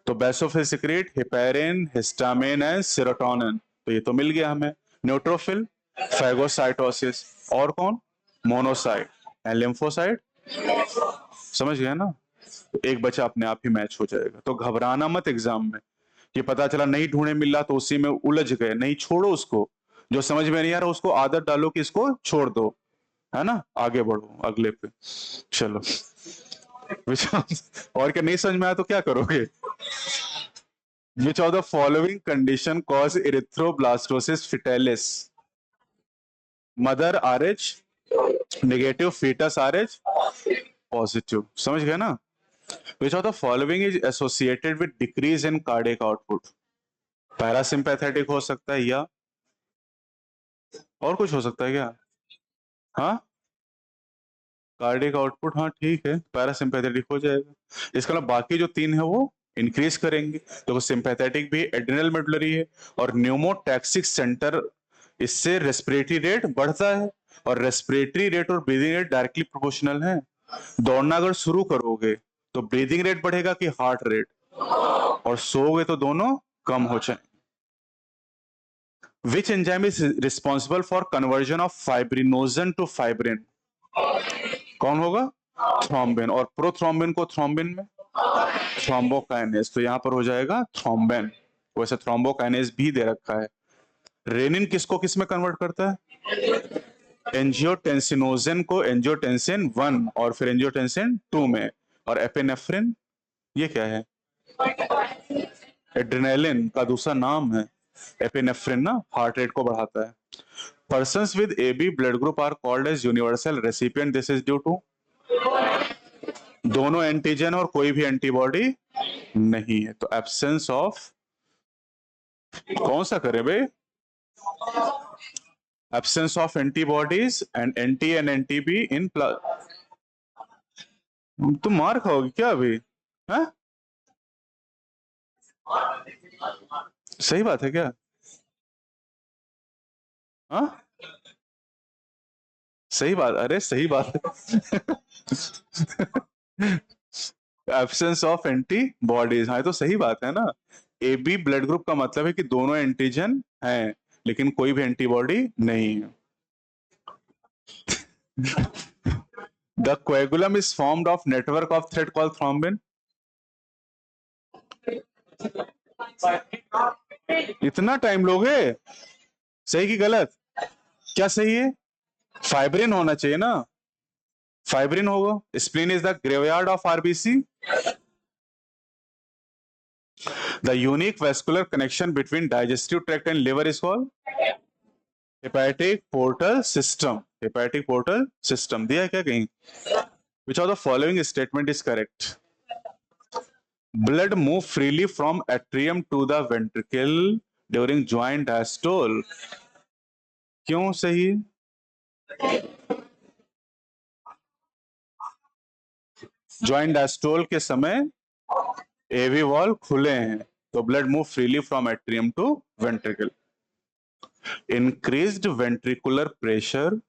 तो basophil secrete heparin, histamine and serotonin, तो ये तो मिल गया हमें। न्यूट्रोफिल, फैगोसाइटोसिस, और कौन? Monocyte and lymphocyte. समझ गया ना? तो एक बच्चा अपने आप ही मैच हो जाएगा। तो घबराना मत एग्जाम में, कि पता चला नहीं ढूंढे मिला तो उसी में उलझ गए। नहीं, छोड़ो उसको। जो समझ में नहीं आ रहा उसको आदत डालो कि इसको छोड़ दो, है ना? आगे बढ़ो अगले पे। चलो, और क्या नहीं समझ में आया तो क्या करोगे? Which of the following condition cause erythroblastosis fetalis? Mother RH negative, fetus RH positive. समझ गए ना? Which of the following is associated with decrease in cardiac output? Parasympathetic हो सकता है, या और कुछ हो सकता है क्या? हाँ, कार्डियक आउटपुट, हाँ ठीक है, पैरासिम्पैथेटिक हो जाएगा। इसका मतलब बाकी जो 3 है वो इंक्रीज करेंगे। तो सिंपैथेटिक भी एड्रिनल मेडुलरी है, और न्यूमोटैक्सिक सेंटर, इससे रेस्पिरेटरी रेट बढ़ता है, और रेस्पिरेटरी रेट और ब्रीदिंग रेट डायरेक्टली प्रोपोर्शनल है। दौड़ना अगर शुरू करोगे तो ब्रीदिंग रेट बढ़ेगा कि हार्ट रेट, और सोओगे तो दोनों कम हो जाए। Which enzyme is responsible for conversion of fibrinogen to fibrin? कौन होगा? थ्रोम्बिन। और प्रोथ्रोम्बिन को थ्रोम्बिन में थ्रोम्बोकाइनेज, तो यहां पर हो जाएगा थ्रोम्बिन। वैसे थ्रोम्बोकाइनेज भी दे रखा है। रेनिन किसको किस में कन्वर्ट करता है? एंजियोटेंसिनोजन को एंजियोटेंसिन 1 और फिर एंजियोटेंसिन 2 में। और एपिनेफ्रिन, ये क्या है? एड्रेनालिन का दूसरा नाम है। एपिनेफ्रिन ना हार्ट रेट को बढ़ाता है। Persons with AB blood group are called as universal recipient. This is due to दोनों एंटीजन और कोई भी एंटीबॉडी नहीं है, तो एब्सेंस ऑफ कौन सा करें भाई? Absence of antibodies and anti and anti B इन तुम मार खाओगे क्या अभी? है सही बात है क्या? हाँ सही बात, अरे सही बात एब्सेंस ऑफ एंटीबॉडीज, हाँ ये तो सही बात है ना। ए बी ब्लड ग्रुप का मतलब है कि दोनों एंटीजन हैं लेकिन कोई भी एंटीबॉडी नहीं है। The कोएगुलम is formed of network of thread called thrombin. इतना टाइम लोगे? सही कि गलत? क्या सही है? फाइब्रिन होना चाहिए ना, फाइब्रिन होगा। Spleen is the graveyard of RBC. The unique vascular connection between digestive tract and liver is called hepatic portal system. Hepatic portal system दिया है क्या कहीं? Which of the following statement is correct? Blood move freely from atrium to the ventricle during joint diastole. क्यों सही? Joint diastole के समय एवी wall खुले हैं तो blood move freely from atrium to ventricle. Increased ventricular pressure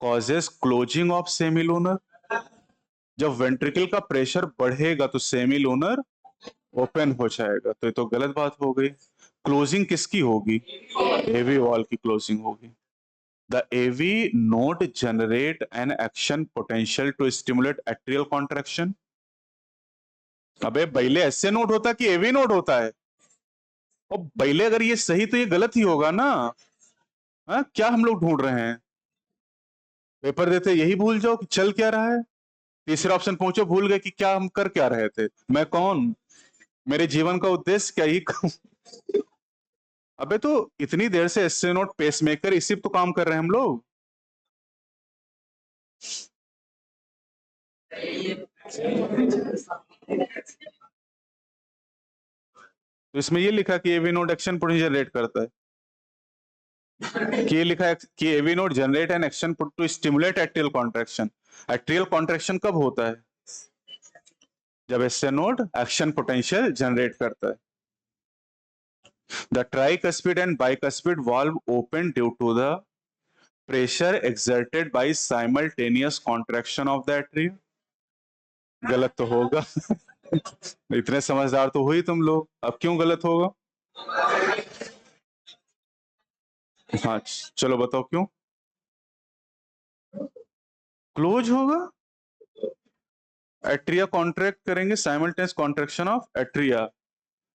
causes closing of semilunar. जब ventricle का pressure बढ़ेगा तो सेमिलूनर ओपन हो जाएगा, तो ये तो गलत बात हो गई। क्लोजिंग किसकी होगी? एवी वॉल की क्लोजिंग होगी। The AV node generate an action potential to stimulate atrial contraction. अबे पहले ऐसे नोट होता कि एवी नोट होता है? और पहले अगर ये सही तो ये गलत ही होगा ना। हाँ क्या हम लोग ढूंढ रहे हैं? पेपर देते यही भूल जाओ कि चल क्या रहा है, तीसरे ऑप्शन पहुंचो भूल गए कि क्या हम कर क्या रहे थे, मैं कौन, मेरे जीवन का उद्देश्य क्या ही अबे तो इतनी देर से एसए नोट पेसमेकर इसी तो काम कर रहे हैं हम लोग। तो इसमें ये लिखा कि AV node action potential generate करता है, कि ये लिखा है कि AV node generate an action to stimulate atrial contraction. Atrial contraction कब होता है? जब SA node action potential generate करता है। The tricuspid and bicuspid valve open due to the pressure exerted by simultaneous contraction of the atrium. गलत तो होगा इतने समझदार तो हुई तुम लोग, अब क्यों गलत होगा? हाँ चलो बताओ क्यों क्लोज होगा? एट्रिया कॉन्ट्रैक्ट करेंगे, simultaneous contraction of atria.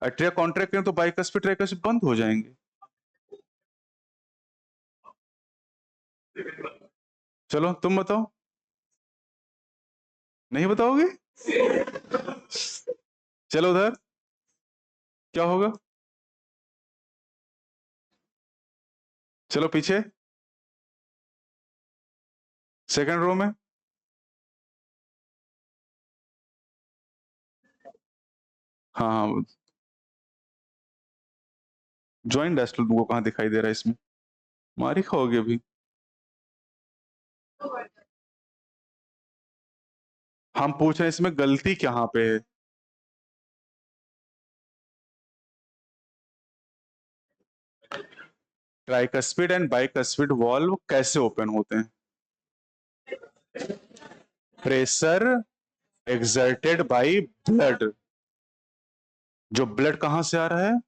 Atria contract करें तो बाइकस्पिड ट्राइकस्पिड बंद हो जाएंगे। चलो तुम बताओ, नहीं बताओगे? चलो उधर क्या होगा? चलो पीछे सेकंड रो में। हाँ हाँ ज्वाइंट डायस्टोल तुमको कहाँ दिखाई दे रहा है इसमें? मारी खाओगे अभी। हम पूछ रहे हैं इसमें गलती कहाँ पे है? ट्राइकस्पिड एंड बाइकस्पिड वॉल्व कैसे ओपन होते हैं? Pressure exerted by blood. जो ब्लड कहां से आ रहा है?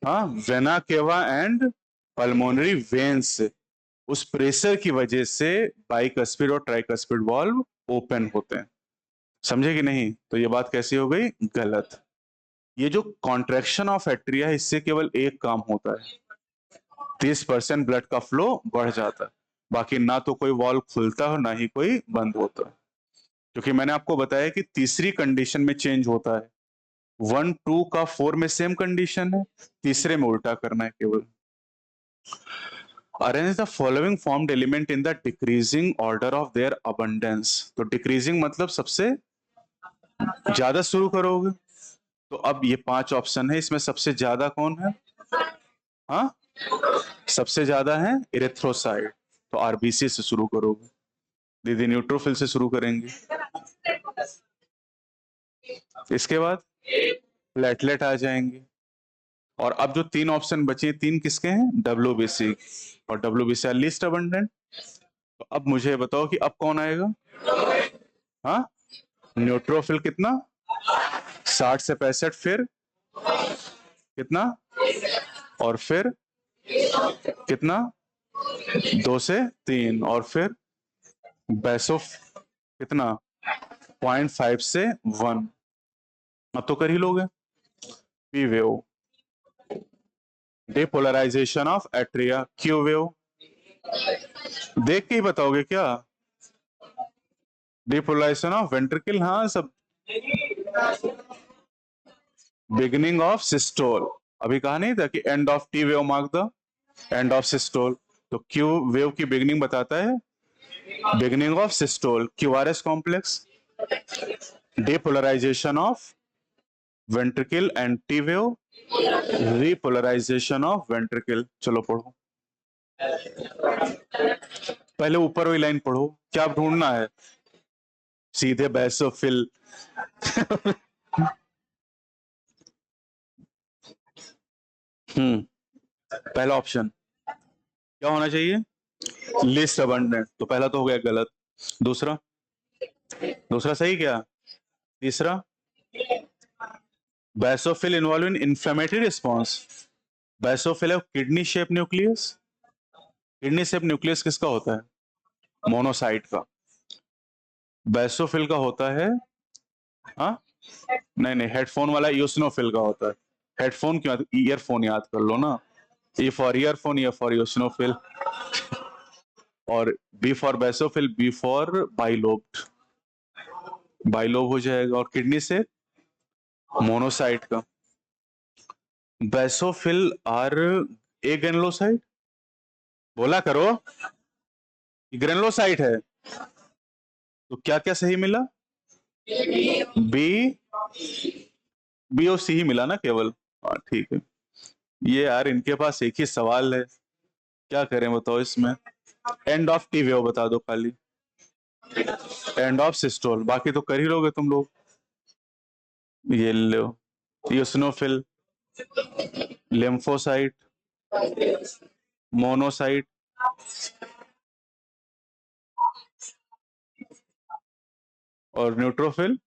हाँ vena cava and pulmonary veins से, उस प्रेशर की वजह से बाइकस्पिड और ट्राइकस्पिड वॉल्व ओपन होते हैं। समझे कि नहीं? तो ये बात कैसी हो गई? गलत। ये जो कॉन्ट्रैक्शन ऑफ एट्रिया है इससे केवल एक काम होता है, 30% ब्लड का फ्लो बढ़ जाता है, बाकी ना तो कोई वॉल्व खुलता है ना ही कोई बंद होता है। क्योंकि मैंने आपको बताया कि तीसरी कंडीशन में चेंज होता है, 1 2 का 4 में सेम कंडीशन है, तीसरे में उल्टा करना है केवल। Arrange the following formed element in the decreasing order of their abundance. तो डिक्रीजिंग मतलब सबसे ज्यादा शुरू करोगे। तो अब ये 5 ऑप्शन है, इसमें सबसे ज्यादा कौन है? हाँ, सबसे ज्यादा है इरेथ्रोसाइट, तो आरबीसी से शुरू करोगे। दीदी न्यूट्रोफिल से शुरू करेंगे। इसके बाद प्लेटलेट आ जाएंगे। और अब जो 3 ऑप्शन बचे, 3 किसके हैं? डब्ल्यूबीसी, और डब्ल्यूबीसी लीस्ट अबंडेंट। तो अब मुझे बताओ कि अब कौन आएगा? हाँ, न्यूट्रोफिल कितना? 60 से 65, फिर कितना? और फिर कितना? 2 से 3, और फिर बेसोफ कितना? 0.5 से 1। अब तो कर ही लोगे। P wave, depolarization of atria, Q wave, देख के ही बताओगे क्या? डिपोलराइजेशन ऑफ वेंट्रिकल, हाँ सब। बिगिनिंग ऑफ सिस्टोल, अभी कहा नहीं था कि end of T wave mark the end of systole. तो क्यू वेव की बिगिनिंग बताता है beginning of systole, QRS complex. Depolarization of ventricle and T wave, repolarization of ventricle. चलो पढ़ो, पहले ऊपर वाली लाइन पढ़ो, क्या ढूंढना है? सीधे बेसोफिल। पहला ऑप्शन क्या होना चाहिए? लिस्ट अबंडेंट, तो पहला तो हो गया गलत। दूसरा, दूसरा सही क्या? तीसरा, basophil involve in inflammatory response. Basophil है kidney shape nucleus. Kidney shape nucleus किसका होता है? मोनोसाइट का। बेसोफिल का होता है, हाँ नहीं नहीं, हेडफोन वाला यूसिनोफिल का होता है। हेडफोन क्यों? ईयरफोन याद कर लो ना, E for earphone, E for eosinophil, और B for basophil, B for bilobed, bilobe हो जाएगा। और किडनी से मोनोसाइट का। बेसोफिल आर ए ग्रेनुलोसाइट, बोला करो, ग्रेनुलोसाइट है। तो क्या क्या सही मिला? बी, बी और सी ही मिला ना केवल। हाँ ठीक है। ये यार इनके पास एक ही सवाल है, क्या करें बताओ इसमें। एंड ऑफ टी वेव बता दो खाली, एंड ऑफ सिस्टोल, बाकी तो कर ही लोगे तुम लोग। ये लो, यूसिनोफिल, लिम्फोसाइट, मोनोसाइट, और न्यूट्रोफिल।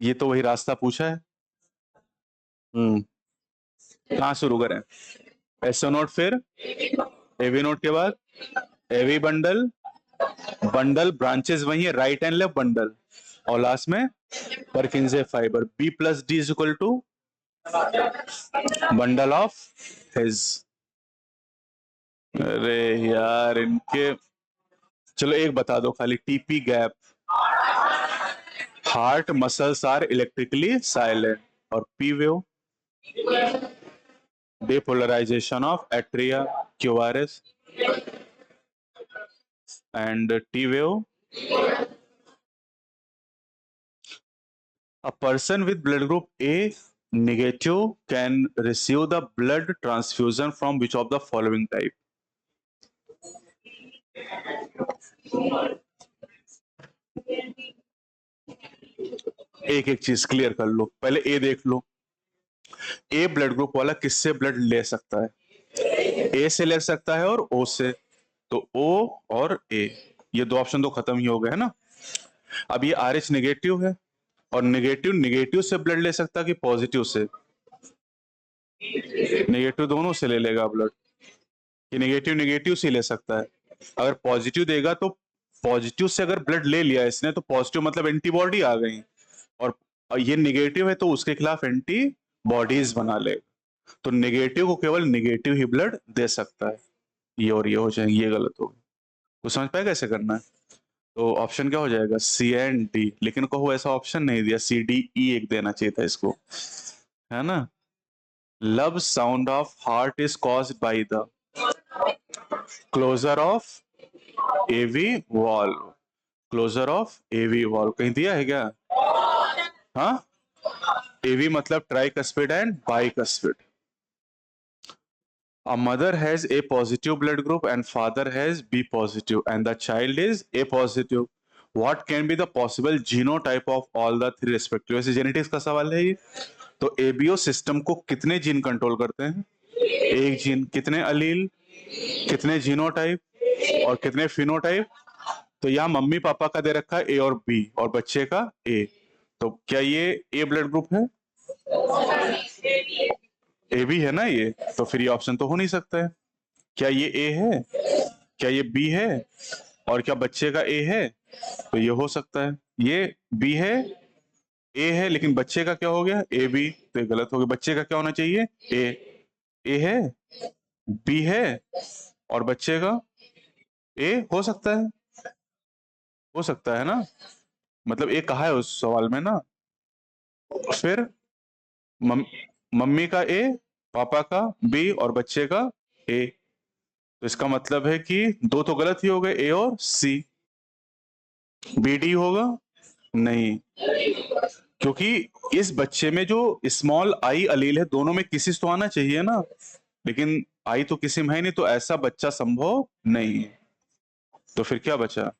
ये तो वही रास्ता पूछा है। कहाँ शुरू करें? एसओ नोट, फिर एवी नोट के बाद एवी बंडल, बंडल ब्रांचेस वही है, राइट एंड लेफ्ट बंडल, और लास्ट में Purkinje fibre. B plus D is equal to bundle of His. अरे यार इनके, चलो एक बता दो खाली, TP gap, heart muscles are electrically silent, और P wave, depolarization of atria, QRS, and T wave, a person with blood group A negative can receive the blood transfusion from which of the following type? एक एक चीज clear कर लो, पहले ए देख लो। ए blood group वाला किससे blood ले सकता है? ए से ले सकता है और ओ से, तो ओ और ए, ये दो ऑप्शन तो खत्म ही हो गए है ना। अब ये आर एच निगेटिव है, और निगेटिव निगेटिव से ब्लड ले सकता है कि पॉजिटिव से? निगेटिव दोनों से ले लेगा ब्लड, कि निगेटिव निगेटिव से ले सकता है। अगर पॉजिटिव देगा तो पॉजिटिव से अगर ब्लड ले लिया इसने तो पॉजिटिव मतलब एंटीबॉडी आ गई, और ये निगेटिव है तो उसके खिलाफ एंटी बॉडीज बना लेगा। तो निगेटिव को केवल निगेटिव ही ब्लड दे सकता है। ये और ये हो जाएंगे, ये गलत होगा। तो समझ पाए कैसे करना है? तो ऑप्शन क्या हो जाएगा? सी एंड डी। लेकिन कहो ऐसा ऑप्शन नहीं दिया, सी डी ई एक देना चाहिए था इसको, है ना। Lub sound of heart is caused by the closure of AV valve. Closure of AV valve कहीं दिया है क्या? हाँ, एवी मतलब tricuspid and bicuspid. A mother has A positive blood group and father has B positive and the child is A positive. What can be the possible genotype of all the three respective? वैसे genetics का सवाल है ये। तो ABO system को कितने gene control करते हैं? एक जीन। कितने अलील, कितने जीनोटाइप और कितने फिनोटाइप? तो यहाँ मम्मी पापा का दे रखा है ए और बी और बच्चे का ए। तो क्या ये ए ब्लड ग्रुप है? ए भी है ना ये, तो फिर ये ऑप्शन तो हो नहीं सकता है। क्या ये ए है? क्या ये बी है? और क्या बच्चे का ए है? तो ये हो सकता है। ये बी है, ए है, लेकिन बच्चे का क्या हो गया? A B. तो ये गलत हो गया। बच्चे का क्या होना चाहिए? ए है, बी है और बच्चे का ए। हो सकता है, हो सकता है ना। मतलब ए कहा है उस सवाल में ना। फिर मम, मम्मी का ए, पापा का बी और बच्चे का ए। तो इसका मतलब है कि दो तो गलत ही हो गए, ए और सी। बी डी होगा नहीं, क्योंकि इस बच्चे में जो स्मॉल आई अलील है दोनों में किसी से तो आना चाहिए ना, लेकिन आई तो किसी में है नहीं, तो ऐसा बच्चा संभव नहीं है। तो फिर क्या बचा?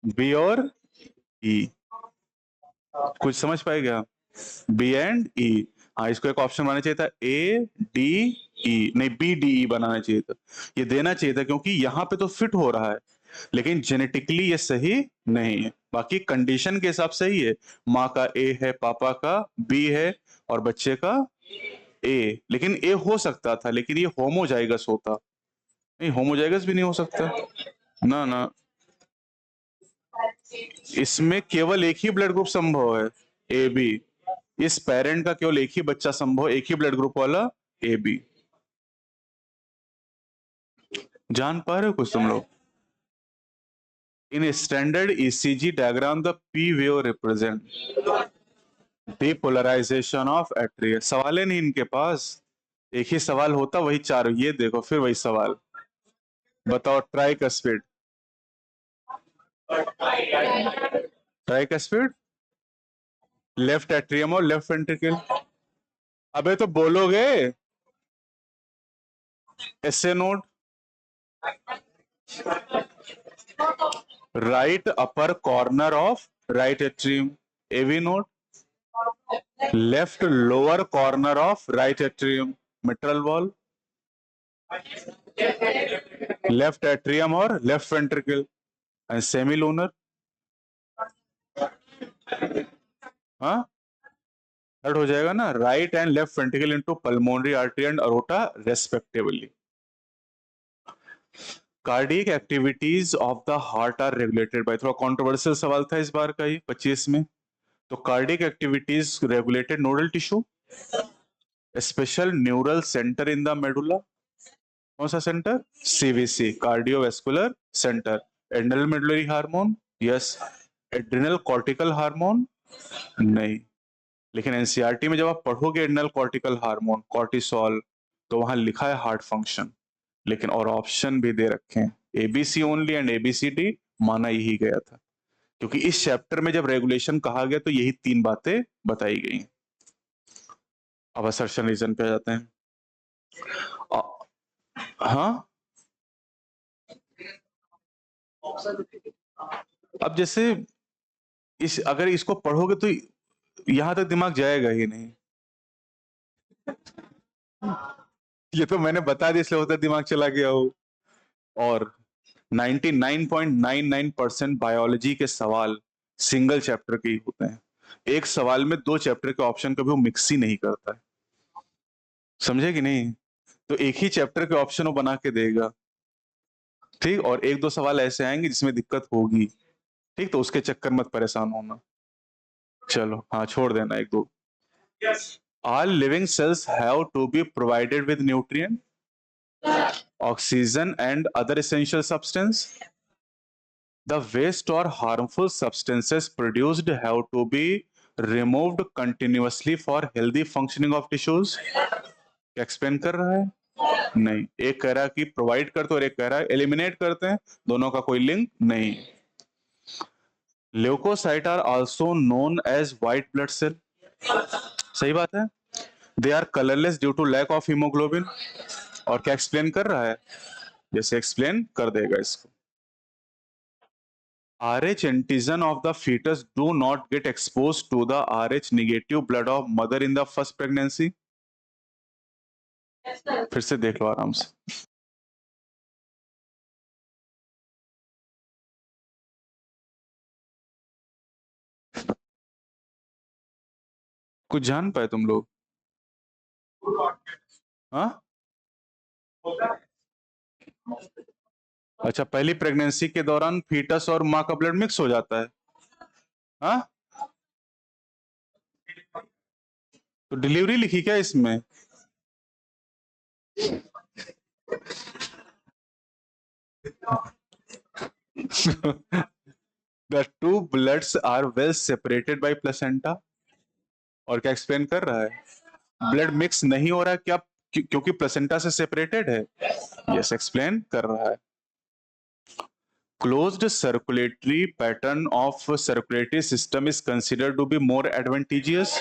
बी और ई। कुछ समझ पाएगा? बी एंड ई। हाँ, इसको एक ऑप्शन बनाना चाहिए था, ए डी ई, नहीं बी डी ई बनाना चाहिए था। ये देना चाहिए था क्योंकि यहाँ पे तो फिट हो रहा है, लेकिन जेनेटिकली ये सही नहीं है। बाकी कंडीशन के हिसाब से ही है। माँ का ए है, पापा का बी है और बच्चे का ए। लेकिन ए हो सकता था, लेकिन ये होमोजाइगस होता। नहीं, होमोजाइगस भी नहीं हो सकता ना ना। इसमें केवल एक ही ब्लड ग्रुप संभव है, ए बी। इस पेरेंट का केवल एक ही बच्चा संभव, एक ही ब्लड ग्रुप वाला, ए बी। जान पा रहे हो कुछ तुम लोग? In standard ECG diagram the P wave represent depolarisation of atria. सवाल है नहीं इनके पास, एक ही सवाल होता वही चार। ये देखो फिर वही सवाल, बताओ ट्राइकस्पिड। ट्राइकस्पिड, लेफ्ट एट्रियम और लेफ्ट वेंट्रिकल। अबे तो बोलोगे? SA node, right upper corner of right atrium, AV node. Left lower corner of right atrium, mitral valve. Left atrium और left ventricle and semi lunar. हाँ, हो जाएगा ना, right and left ventricle into pulmonary artery and aorta respectively. Cardiac activities of the heart are regulated by, थोड़ा controversial सवाल था इस बार का ही 25 में। तो cardiac activities regulated nodal tissue, special neural centre in the medulla. कौन सा centre? CVC, cardiovascular centre. Adrenal medullary hormone, yes. Adrenal cortical hormone, नहीं। लेकिन एनसीईआरटी में जब आप पढ़ोगे एड्रेनल कॉर्टिकल हार्मोन, कॉर्टिसोल, तो वहां लिखा है हार्ट फंक्शन। लेकिन और ऑप्शन भी दे रखे हैं, एबीसी ओनली एंड एबीसीडी माना यही गया था, क्योंकि इस चैप्टर में जब रेगुलेशन कहा गया तो यही तीन बातें बताई गई। अब असर्शन रीजन पे आ जाते हैं। हाँ, अब जैसे इस अगर इसको पढ़ोगे तो यहां तक दिमाग जाएगा ही नहीं। ये तो मैंने बता दिया इसलिए होता दिमाग चला गया हो। और 99.99% बायोलॉजी के सवाल सिंगल चैप्टर के ही होते हैं। एक सवाल में दो चैप्टर के ऑप्शन कभी वो मिक्स ही नहीं करता है, समझे कि नहीं। तो एक ही चैप्टर के ऑप्शन वो बना के देगा, ठीक। और एक दो सवाल ऐसे आएंगे जिसमें दिक्कत होगी, ठीक। तो उसके चक्कर मत परेशान होना। चलो हाँ, छोड़ देना एक दो। All living cells have to be provided with nutrient, oxygen and other essential substance. The waste or harmful substances produced have to be removed continuously for healthy functioning of tissues. Explain कर रहा है? नहीं। एक कह रहा है कि provide करते और एक कह रहा है एलिमिनेट करते हैं, दोनों का कोई लिंक नहीं। Leucocyte are also known as white blood cell, सही बात है। They are colourless due to lack of haemoglobin. और क्या एक्सप्लेन कर रहा है? जैसे एक्सप्लेन कर देगा इसको। RH antigen of the fetus do not get exposed to the RH negative blood of mother in the first pregnancy. फिर से देख लो आराम से। कुछ जान पाए तुम लोग? हाँ, अच्छा, पहली प्रेगनेंसी के दौरान फीटस और माँ का ब्लड मिक्स हो जाता है। हाँ, तो डिलीवरी लिखी क्या इसमें? The two bloods are well separated by placenta. और क्या एक्सप्लेन कर रहा है? ब्लड मिक्स नहीं हो रहा है क्या? क्योंकि प्लेसेंटा से सेपरेटेड है। यस, एक्सप्लेन कर रहा है। Closed circulatory pattern of circulatory system is considered to be more advantageous.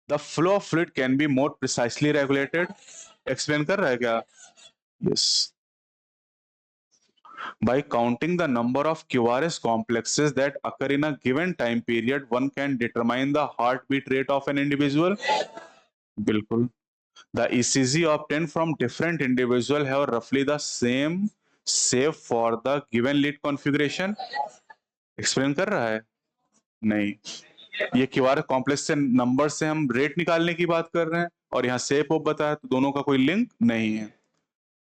The flow of fluid can be more precisely regulated. Explain कर रहा है क्या? Yes. By counting the number of QRS complexes that occur in a given time period, one can determine the heartbeat rate of an individual. बिल्कुल। The ECG obtained from different individuals have roughly the same save for the given lead configuration. Explain कर रहा है? नहीं। ये QR complex से number से हम rate निकालने की बात कर रहे हैं और यहाँ सेप ऑफ बताया, तो दोनों का कोई लिंक नहीं है।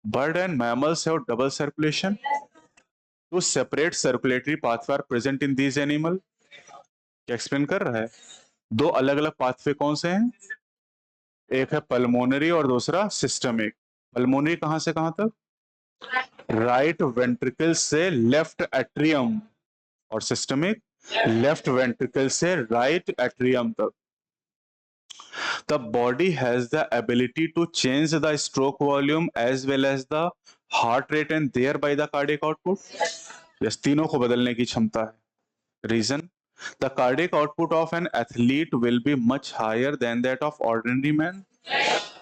Bird and mammals have double circulation. Two separate circulatory pathway are present in these animal. क्या एक्सप्लेन कर रहा है? दो अलग अलग पाथवे कौन से हैं? एक है पल्मोनरी और दूसरा सिस्टमिक। पल्मोनरी कहां से कहां तक? राइट वेंट्रिकल से लेफ्ट एट्रियम, और सिस्टमिक लेफ्ट वेंट्रिकल से राइट एट्रियम तक। The body has the ability to change the stroke volume as well as the heart rate and thereby the cardiac output. Yes, तीनों को बदलने की क्षमता है। Reason: the cardiac output of an athlete will be much higher than that of ordinary man.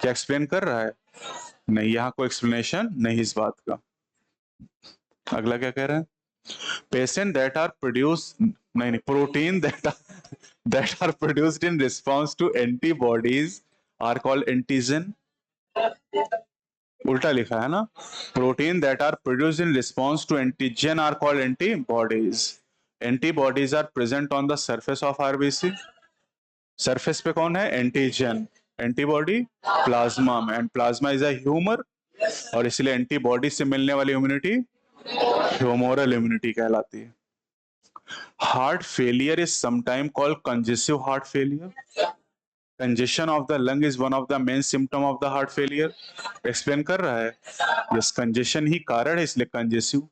क्या explain कर रहा है? नहीं, यहाँ कोई एक्सप्लेनेशन नहीं इस बात का। अगला क्या कह रहा है? Patient that are produced, नहीं, protein that are produced in response to antibodies are called antigen. उल्टा लिखा है ना? Protein that are produced in response to antigen are called antibodies. Antibodies are present on the surface of RBC. Surface पे कौन है? Antigen. Antibody plasma में, and plasma is a humour, और इसलिए एंटीबॉडी से मिलने वाली इम्यूनिटी ह्यूमोरल इम्यूनिटी कहलाती है। Heart failure is sometime called congestive heart failure. Congestion of the lung is one of the main symptom of the heart failure. Explain कर रहा है? यस, कंजेशन ही कारण है, इसलिए congestive.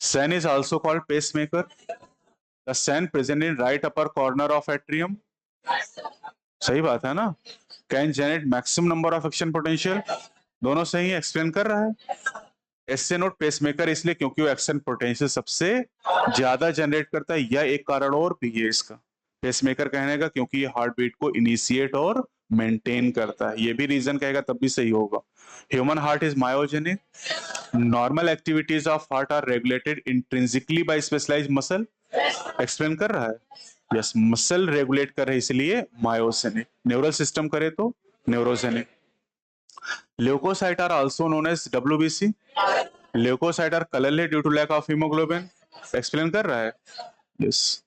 SAN is also called pacemaker. The SAN present in right upper corner of atrium. सही बात है ना? Can generate maximum number of action potential. दोनों सही है, एक्सप्लेन कर रहा है। एसए नोट पेसमेकर इसलिए क्योंकि वो एक्शन पोटेंशियल सबसे ज्यादा जनरेट करता है, या एक कारण और भी है इसका पेसमेकर कहने का, क्योंकि ये हार्ट बीट को इनिशिएट और मेंटेन करता है। ये भी रीजन कहेगा तब भी सही होगा। Human heart is myogenic. Normal activities of heart are regulated intrinsically by specialised muscle. Explain कर रहा है? यस, मसल रेगुलेट कर रहे इसलिए मायोजेनिक। न्यूरल सिस्टम करे तो neurogenic. Leucocyte are also known as WBC। Leucocyte are colourless due to lack of haemoglobin. Explain कर रहा है? Yes.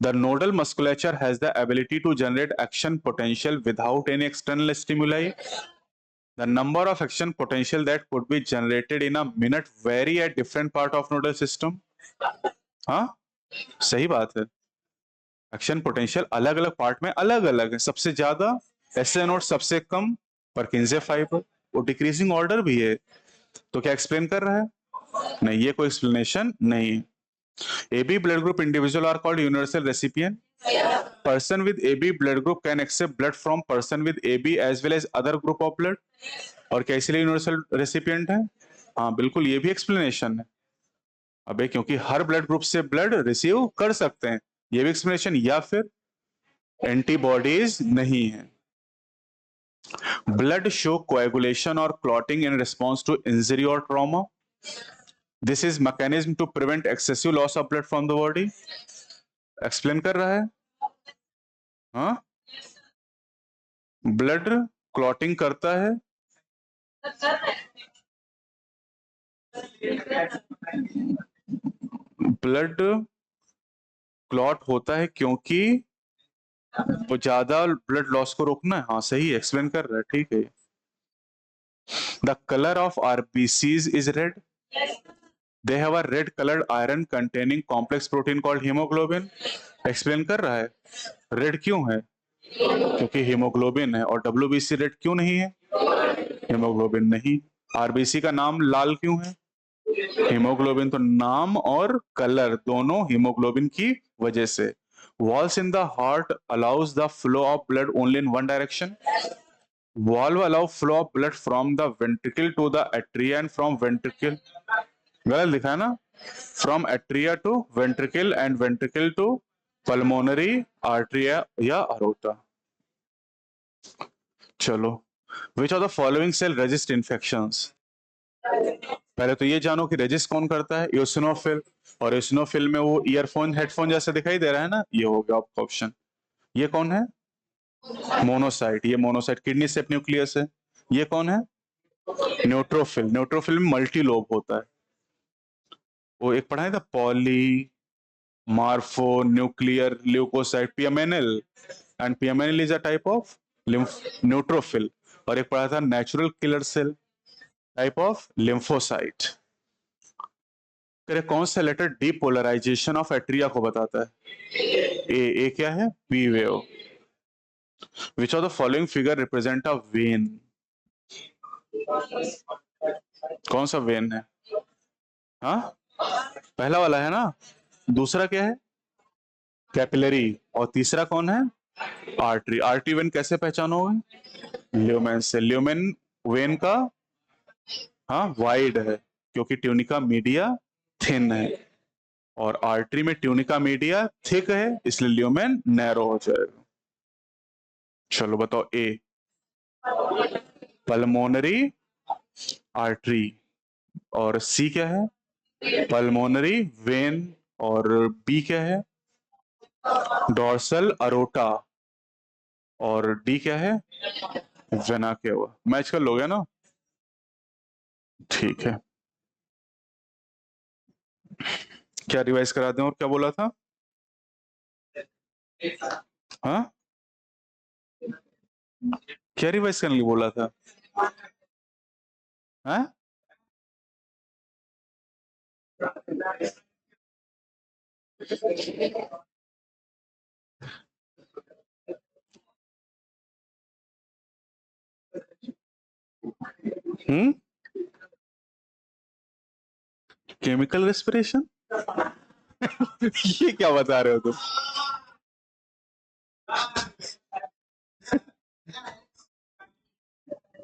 The nodal musculature has the ability to generate action potential without any external stimuli. The number of action potential that could be generated in a minute vary at different part of nodal system. हाँ, सही बात है। Action potential अलग अलग part में अलग अलग है। सबसे ज्यादा एसए नोट, सबसे कम परकिंजे फाइबर, वो डिक्रीजिंग ऑर्डर भी है। तो क्या एक्सप्लेन कर रहा है? नहीं, ये कोई एक्सप्लेनेशन नहीं है। AB blood group individual are called universal recipient. Person with AB blood group can accept blood from person with AB as well as other group of blood. और क्या इसलिए यूनिवर्सल रेसिपिएंट है? हाँ बिल्कुल, ये भी एक्सप्लेनेशन है। अबे क्योंकि हर ब्लड ग्रुप से ब्लड रिसीव कर सकते हैं, ये भी एक्सप्लेनेशन। या फिर एंटीबॉडीज नहीं है। ब्लड शो कोएगुलेशन और clotting in response to injury और trauma. This is mechanism to prevent excessive loss of blood from the body. Explain कर रहा है। हाँ, ब्लड क्लॉटिंग करता है, ब्लड क्लॉट होता है क्योंकि वो ज्यादा ब्लड लॉस को रोकना है। हाँ सही एक्सप्लेन कर रहा है, ठीक है। The colour of RBCs is red. They have a red coloured iron containing complex protein called haemoglobin. Explain कर रहा है रेड क्यों है, क्योंकि हीमोग्लोबिन है। और डब्ल्यूबीसी रेड क्यों नहीं है, हीमोग्लोबिन नहीं। आरबीसी का नाम लाल क्यों है, हीमोग्लोबिन। तो नाम और कलर दोनों हीमोग्लोबिन की वजह से। Walls in the heart allows the flow of blood only in one direction. Valve allow flow of blood from the ventricle to the atria and from ventricle, गलत लिखा है ना, from atria to ventricle and ventricle to pulmonary artery या aorta। चलो, which of the following cell resist infections? पहले तो ये जानो कि रेजिस्ट कौन करता है, एओसिनोफिल। और एओसिनोफिल में वो ईयरफोन हेडफोन जैसे दिखाई दे रहा है ना, ये हो गया आपका ऑप्शन। ये कौन है, मोनोसाइट। ये मोनोसाइट किडनी सेप न्यूक्लियस है। ये कौन है, न्यूट्रोफिल। न्यूट्रोफिल में मल्टी लोब होता है। वो एक पढ़ा है था, polymorphonuclear leucocyte, PMNL. And PMNL is a type of neutrophil. और एक पढ़ा था natural killer cell, type of lymphocyte. कौन सा लेटर डीपोलराइजेशन ऑफ एट्रिया को बताता है? ए क्या है, P wave. Which of the following figure represent a when? कौन सा वेन है? हाँ, पहला वाला है ना। दूसरा क्या है, कैपिलरी। और तीसरा कौन है, आर्टरी। आर्टरी वेन कैसे पहचानोगे, ल्यूमेन से। ल्यूमेन वेन का हाँ वाइड है, क्योंकि ट्यूनिका मीडिया थिन है। और आर्टरी में ट्यूनिका मीडिया थिक है, इसलिए ल्यूमेन नैरो हो जाएगा। चलो बताओ, ए पल्मोनरी आर्टरी, और सी क्या है, पल्मोनरी वेन, और बी क्या है, डॉर्सल अरोटा, और डी क्या है, वेना केवा। मैच कर लोगे ना, ठीक है। क्या रिवाइज करा दें, और क्या बोला था? हाँ, क्या रिवाइज करने के लिए बोला था? हाँ, केमिकल रेस्पिरेशन। ये क्या बता रहे हो तुम?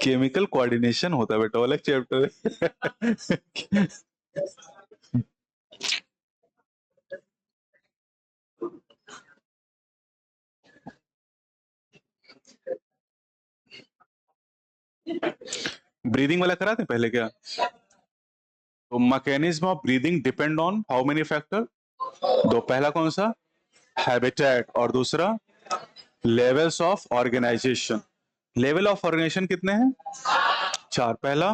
केमिकल कोऑर्डिनेशन होता है बेटा, अलग चैप्टर है। ब्रीदिंग वाला कराते पहले क्या? तो mechanism of breathing depend on how many factor? दो। पहला कौन सा, हैबिटेट, और दूसरा levels of organisation. Level of organisation कितने हैं, चार। पहला,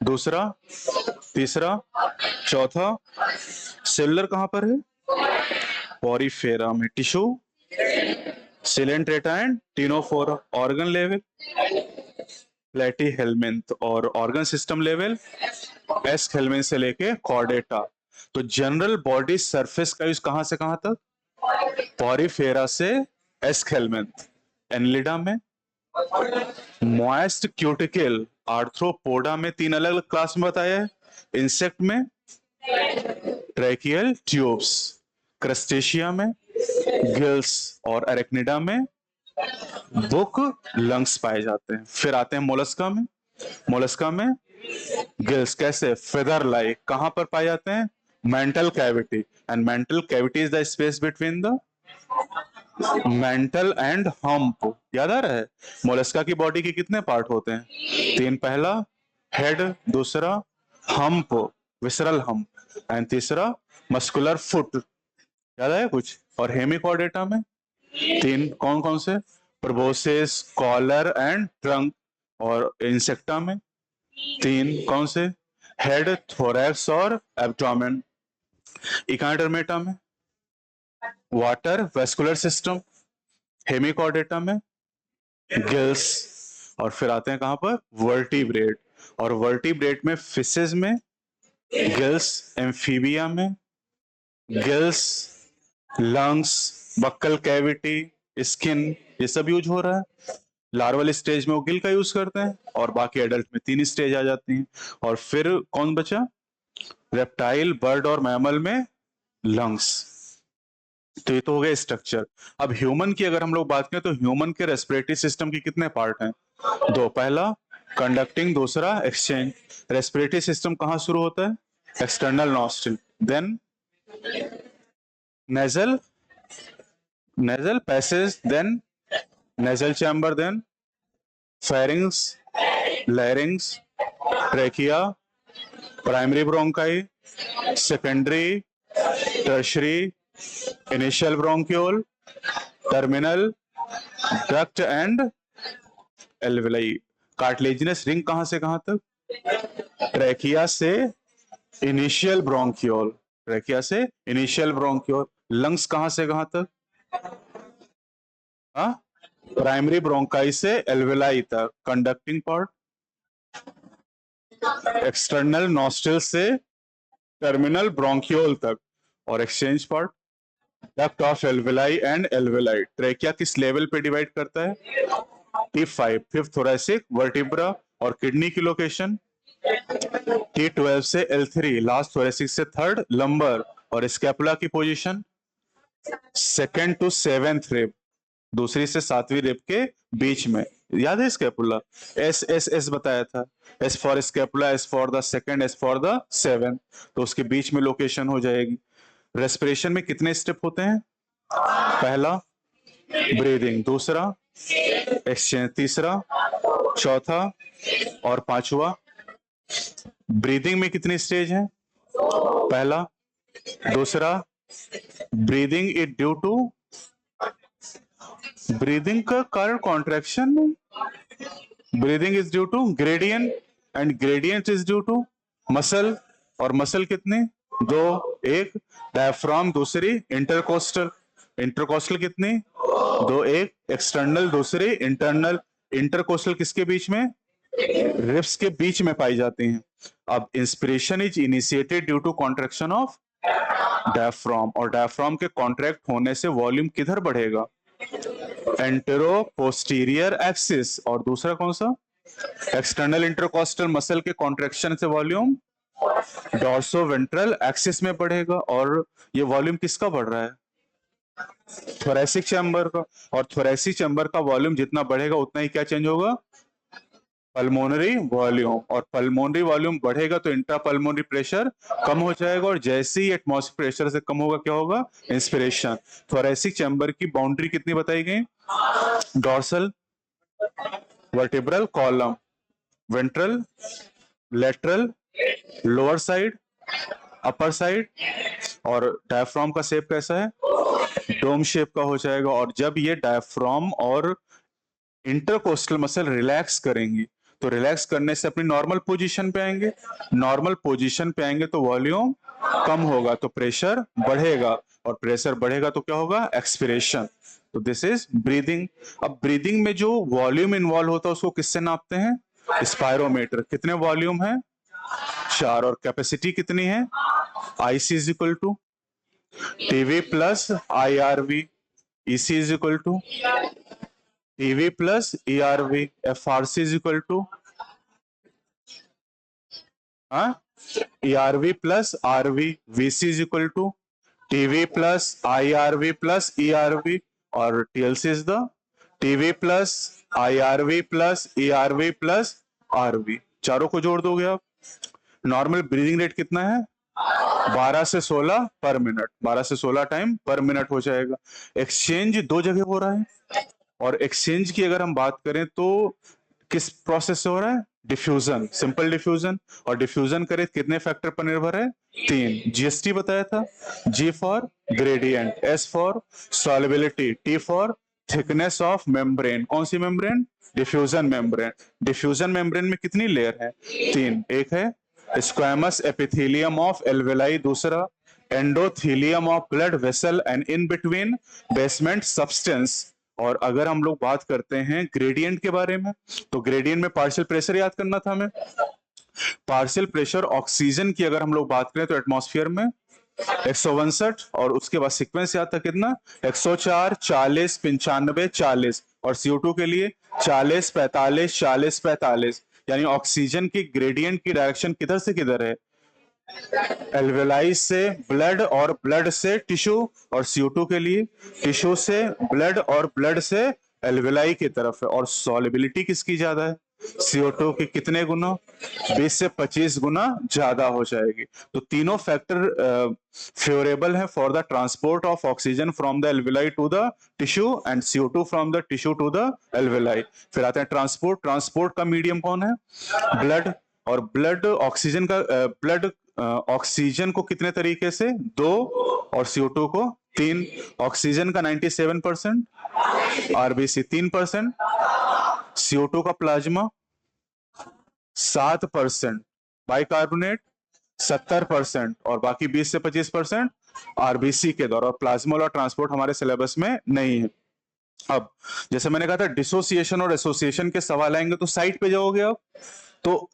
दूसरा, तीसरा, चौथा। सेलुलर कहां पर है, पॉरीफेरा में। Tissue, Coelenterata and Ctenophora. Organ level, प्लेटी हेलमिंथ। और organ system level, S helminth से लेके कॉर्डेटा। तो जनरल बॉडी सरफेस का यूज कहां से कहां तक, पॉरीफेरा से एस्केलमेंथ। एनलिडा में मॉइस्ट क्यूटिकल आर्थ्रोपोडा में तीन अलग अलग क्लास में बताया है, इंसेक्ट में ट्रैकियल ट्यूब्स, क्रस्टेशिया में गिल्स और एरेक्निडा में बुक लंग्स पाए जाते हैं। फिर आते हैं मोलस्का में। मोलस्का में गिल्स कैसे फेदर लाइक कहां पर पाए जाते हैं? Mantle cavity, and mantle cavity is the space between the mental and hump. याद आ रहा है? मोलस्का की बॉडी के कितने पार्ट होते हैं? 3। पहला हेड, दूसरा हम्प विसरल हम्प, एंड तीसरा मस्कुलर फुट। याद आया कुछ? और हेमिकॉर्डेटा में 3 कौन कौन से? Proboscis, collar and trunk. और इंसेक्टा में 3 कौन से? हेड, थोरैक्स और एब्डोमेन। इकाइडर्मेटा में वाटर वेस्कुलर सिस्टम, हेमिकॉर्डेटा में गिल्स। और फिर आते हैं कहां पर? वर्टिब्रेट। और वर्टिब्रेट में फिशेज में गिल्स, एम्फीबिया में gills, lungs, buccal cavity, skin, ये सब यूज हो रहा है। लार्वल स्टेज में वो गिल का यूज करते हैं, और बाकी एडल्ट में 3 स्टेज आ जाती हैं। और फिर कौन बचा? रेप्टाइल, बर्ड और मैमल में लंग्स। तो ये तो हो गया स्ट्रक्चर। अब ह्यूमन की अगर हम लोग बात करें तो ह्यूमन के रेस्पिरेटरी सिस्टम की कितने पार्ट हैं? 2। पहला कंडक्टिंग, दूसरा एक्सचेंज। रेस्पिरेटरी सिस्टम कहां शुरू होता है? External nostril, then nasal, nasal passage, then nasal chamber, then pharynx, larynx, trachea, primary bronchi, secondary, tertiary, initial bronchiole, terminal, duct and alveoli. Cartilaginous ring कहां से कहां तक? ट्रेकिया से इनिशियल ब्रोंक्यूल, ट्रेकिया से इनिशियल ब्रोंक्यूल। लंग्स कहां से कहां तक? हाँ, प्राइमरी ब्रोंकाई से एल्वेलाई तक कंडक्टिंग पार्ट, एक्सटर्नल नॉस्ट्रिल से टर्मिनल ब्रोंक्यूल तक, और exchange part duct of alveoli and alveoli. Trachea किस लेवल पे डिवाइड करता है? T5 फिफ्थ थोरैसिक वर्टिब्रा, और किडनी की लोकेशन T12 से L3 लास्ट थोरैसिक से थर्ड लंबर, और स्कैपुला की position 2nd to 7th rib, दूसरी से 7वीं रिब के बीच में। याद है स्कैपुला? S बताया था। S for scapula, S for the second, S for the 7th, तो उसके बीच में लोकेशन हो जाएगी। रेस्पिरेशन में कितने स्टेप होते हैं? पहला ब्रीदिंग, दूसरा एक्सचेंज, तीसरा, चौथा और पांचवा। ब्रीदिंग में कितनी स्टेज है? पहला, दूसरा, breathing is due to, breathing का कारण contraction, breathing is due to gradient, and gradient is due to muscle. और मसल कितने? 2, एक डायफ्राम, दूसरी इंटरकोस्टल। इंटरकोस्टल कितनी? 2, एक एक्सटर्नल, दूसरी इंटरनल। इंटरकोस्टल किसके बीच में? रिब्स के बीच में पाई जाती हैं। अब inspiration is initiated due to contraction of diaphragm, और डायफ्राम के कॉन्ट्रैक्ट होने से वॉल्यूम किधर बढ़ेगा? Antero posterior axis. और दूसरा कौन सा? एक्सटर्नल इंटरकोस्टल मसल के कॉन्ट्रैक्शन से वॉल्यूम डॉर्सो वेंट्रल एक्सिस में बढ़ेगा। और ये वॉल्यूम किसका बढ़ रहा है? थोरैसिक चैम्बर का। और थोरैसिक चैम्बर का वॉल्यूम जितना बढ़ेगा उतना ही क्या चेंज होगा? Pulmonary volume. और पल्मोनरी वॉल्यूम बढ़ेगा तो इंट्रा पल्मोनरी प्रेशर कम हो जाएगा, और जैसे ही एटमॉस्फेरिक प्रेशर से कम होगा क्या होगा? इंस्पिरेशन। थोरैसिक चैम्बर की बाउंड्री कितनी बताई गई? Dorsal, vertebral column, ventral, lateral, lower side, upper side. और डायफ्राम का शेप कैसा है? डोम शेप का हो जाएगा। और जब ये डायफ्राम और इंटरकोस्टल मसल रिलैक्स करेंगी तो रिलैक्स करने से अपनी नॉर्मल पोजीशन पे आएंगे। नॉर्मल पोजीशन पे आएंगे तो वॉल्यूम कम होगा तो प्रेशर बढ़ेगा, और प्रेशर बढ़ेगा तो क्या होगा? एक्सपिरेशन। तो दिस इज ब्रीदिंग। अब ब्रीदिंग में जो वॉल्यूम इन्वॉल्व होता है उसको किससे नापते हैं? स्पायरोमीटर। कितने वॉल्यूम है? 4। और कैपेसिटी कितनी है? IC is equal to TV plus IRV, EC is equal to TV plus ERV, FRC is equal to, हाँ, ERV plus RV, VC is equal to TV plus IRV plus ERV, और TLC is the TV plus IRV plus ERV plus RV, चारों को जोड़ दोगे आप। Normal breathing rate कितना है? 12 से 16 पर मिनट, 12 से 16 टाइम पर मिनट हो जाएगा। एक्सचेंज दो जगह हो रहा है, और एक्सचेंज की अगर हम बात करें तो किस प्रोसेस से हो रहा है? Diffusion, simple diffusion. और डिफ्यूजन करें कितने फैक्टर पर निर्भर है? 3। जीएसटी बताया था, G for gradient, S for solubility, T for thickness of membrane. कौन सी membrane? Diffusion membrane. Diffusion membrane में कितनी लेयर है? 3। एक है स्क्वैमस एपिथेलियम ऑफ एल्वेलाई, दूसरा endothelium of blood vessel, and in between basement substance. और अगर हम लोग बात करते हैं ग्रेडियंट के बारे में, तो ग्रेडियंट में पार्शियल प्रेशर याद करना था हमें। पार्शियल प्रेशर ऑक्सीजन की अगर हम लोग बात करें तो एटमॉस्फेयर में 162, और उसके बाद सीक्वेंस याद था कितना? 104, 40, 95, 40। और CO2 के लिए 40, 45, 40, 45। यानी ऑक्सीजन की ग्रेडियंट की डायरेक्शन किधर से किधर है? एल्वेलाई से ब्लड और ब्लड से टिश्यू, और CO2 के लिए टिश्यू से ब्लड और ब्लड से एल्वेलाई की तरफ है। और सॉल्युबिलिटी किसकी ज्यादा है? CO2 की कितने गुना? 20 से 25 गुना ज्यादा हो जाएगी। तो तीनों फैक्टर फेवरेबल है for the transport of oxygen from the alveoli to the tissue, and CO2 from the tissue to the alveoli. फिर आते हैं ट्रांसपोर्ट। ट्रांसपोर्ट का मीडियम कौन है? ब्लड। और ब्लड ऑक्सीजन का ब्लड ऑक्सीजन को कितने तरीके से? 2, और CO2 को 3। ऑक्सीजन का 97%, RBC 3%, CO2 का प्लाज्मा 7%, बाइकार्बोनेट 70%, और बाकी 20 से 25% RBC के द्वारा। और प्लाज्मा और ट्रांसपोर्ट हमारे सिलेबस में नहीं है। अब जैसे मैंने कहा था डिसोसिएशन और एसोसिएशन के सवाल आएंगे तो साइड पे जाओगे आप, तो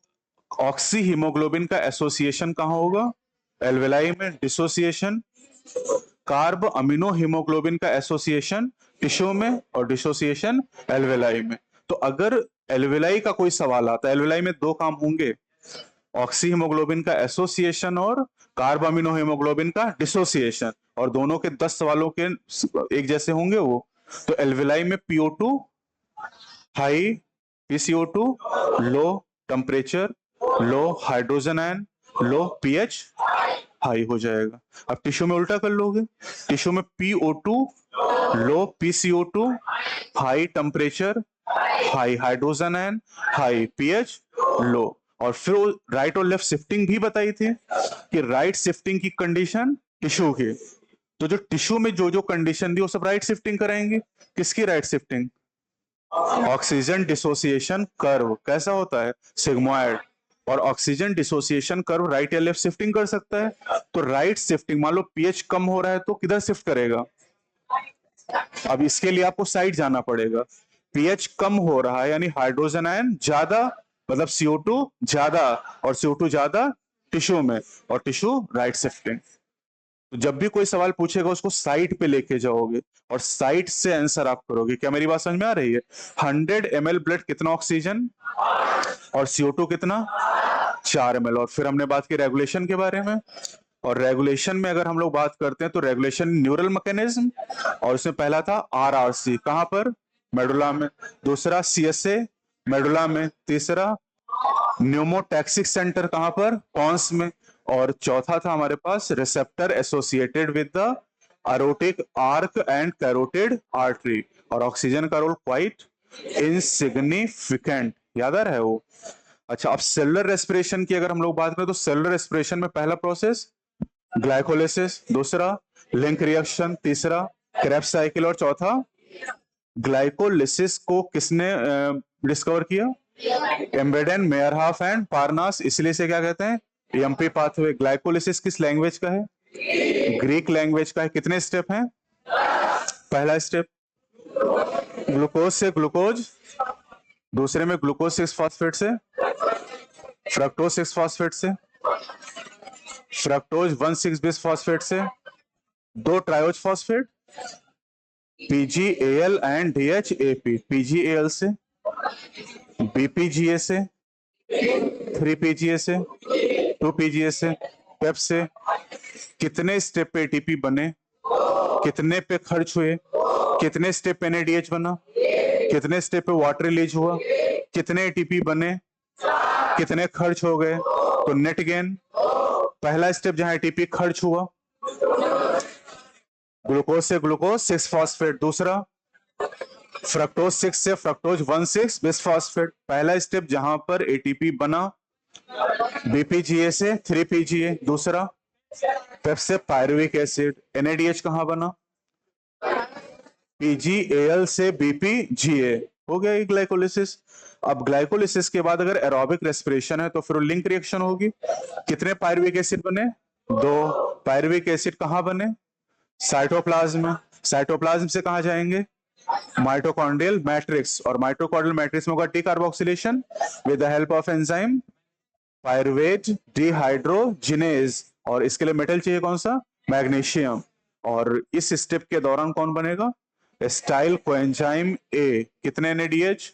ऑक्सी हीमोग्लोबिन का एसोसिएशन कहां होगा? एल्वेलाई में। डिसोसिएशन कार्ब अमीनो हीमोग्लोबिन का एसोसिएशन टिश्यू में, और डिसोसिएशन एल्वेलाई में। तो अगर एल्वेलाई का कोई सवाल आता है, एल्वेलाई में दो काम होंगे, ऑक्सी हीमोग्लोबिन का एसोसिएशन और कार्ब अमीनो हीमोग्लोबिन का डिसोसिएशन, और दोनों के 10 सवालों के एक जैसे होंगे वो। तो एल्वेलाई में PO2 high, PCO2 low temperature, low hydrogen ion, low pH high हो जाएगा। अब टिश्यू में उल्टा कर लोगे, टिश्यू में PO2 लो, PCO2 high temperature, high hydrogen ion, high pH लो। और फिर राइट और लेफ्ट शिफ्टिंग भी बताई थी कि राइट शिफ्टिंग की कंडीशन टिश्यू की, तो जो टिश्यू में जो जो कंडीशन दी वो सब राइट शिफ्टिंग कराएंगे। किसकी right shifting? Oxygen dissociation curve कैसा होता है? सिग्मोइड। और ऑक्सीजन डिसोसिएशन कर्व राइट या लेफ्ट शिफ्टिंग कर सकता है। तो राइट शिफ्टिंग, मान लो पीएच कम हो रहा है तो किधर शिफ्ट करेगा? अब इसके लिए आपको साइड जाना पड़ेगा। पीएच कम हो रहा है यानी हाइड्रोजन आयन ज्यादा, मतलब CO2 ज्यादा, और CO2 ज्यादा टिश्यू में, और टिश्यू राइट शिफ्टिंग। तो जब भी कोई सवाल पूछेगा उसको साइट पे लेके जाओगे और साइट से आंसर आप करोगे। क्या मेरी बात समझ में आ रही है? 100 ml ब्लड कितना ऑक्सीजन, और CO2 कितना? 4 ml। और फिर हमने बात की रेगुलेशन के बारे में, और रेगुलेशन में अगर हम लोग बात करते हैं तो रेगुलेशन न्यूरल मैकेनिज्म, और उसमें पहला था RRC, कहां पर? मेडुला में। दूसरा CSA, मेडुला में। तीसरा न्यूमोटैक्सिक सेंटर, कहां पर? पॉन्स में। और चौथा था हमारे पास receptor associated with the aortic arch and carotid artery. और ऑक्सीजन का रोल क्वाइट इनसिग्निफिकेंट, याद आ रहा है वो? अच्छा, अब सेलुलर रेस्पिरेशन की अगर हम लोग बात करें तो सेलुलर रेस्पिरेशन में पहला प्रोसेस ग्लाइकोलिसिस, दूसरा लिंक रिएक्शन, तीसरा क्रेब्स साइकिल, और चौथा ग्लाइकोलिसिस को किसने डिस्कवर किया? एम्बेडेन, मेयरहाफ एंड पारनास। इसलिए से क्या कहते हैं? MP pathway. ग्लाइकोलिसिस किस लैंग्वेज का है? ग्रीक लैंग्वेज का है। कितने स्टेप हैं? पहला स्टेप ग्लूकोज से ग्लूकोज, दूसरे में ग्लूकोज 6 फॉस्फेट से फ्रक्टोज 6 फॉस्फेट से, फ्रक्टोज 1,6 बिस फॉस्फेट से, 2 triose phosphate, PGAL and DHAP, PGAL से, BPGA से, 3PGA से, 2 पीजीए से, पेप से कितने स्टेप पे एटीपी बने, कितने पे खर्च हुए, कितने स्टेप पे एनएडीएच बना, कितने स्टेप पे वाटर रिलीज हुआ, कितने एटीपी बने, कितने खर्च हो गए, तो नेट गेन। पहला स्टेप जहां एटीपी खर्च हुआ, ग्लूकोज से ग्लूकोज 6 फॉस्फेट, दूसरा फ्रक्टोज 6 से फ्रक्टोज 1,6 बिसफॉस्फेट। पहला स्टेप जहां पर एटीपी बना बीपीजीए से 3 पीजीए, दूसरा पेप से पायरुविक एसिड। एनएडीएच कहां बना, पीजीएल से बीपीजीए, हो गया ये ग्लाइकोलिसिस। अब ग्लाइकोलिसिस के बाद अगर एरोबिक रेस्पिरेशन है तो फिर लिंक रिएक्शन होगी। कितने पायरुविक एसिड बने, 2। पायरुविक एसिड कहां बने, साइटोप्लाज्म में। साइटोप्लाज्म से कहां जाएंगे, माइटोकॉन्ड्रियल मैट्रिक्स, और माइटोकॉन्ड्रियल मैट्रिक्स में होगा decarboxylation with the help of enzyme pyruvate dehydrogenase, और इसके लिए मेटल चाहिए कौन सा, मैग्नीशियम। और इस स्टेप के दौरान कौन बनेगा, एस्टाइल कोएंजाइम ए। कितने एनएडीएच,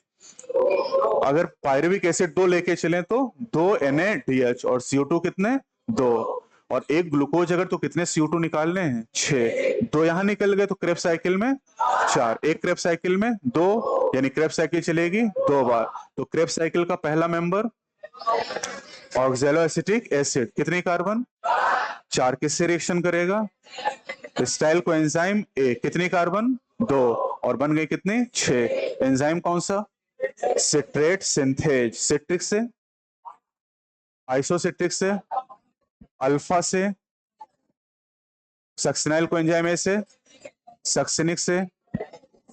अगर पायरुविक एसिड 2 लेके चलें तो 2 एनएडीएच, और CO2 कितने, 2। और एक ग्लूकोज अगर तो कितने CO2 निकालने हैं, 6। 2 यहां निकल गए तो क्रेब्स साइकिल में 4, एक क्रेब्स साइकिल में 2, यानी क्रेब्स साइकिल चलेगी 2 बार। तो क्रेब्स साइकिल का पहला मेंबर ऑक्सैलो एसिटिक एसिड, कितने कार्बन, 4, किससे रिएक्शन करेगा, एस्टाइल कोएंजाइम ए, कितने कार्बन, 2, और बन गए कितने, 6। एंजाइम कौन सा, सिट्रेट सिंथेज, सिट्रिक से, आइसोसिट्रिक से, अल्फा से, सक्सिनाइल कोएंजाइम ए से, सक्सिनिक से,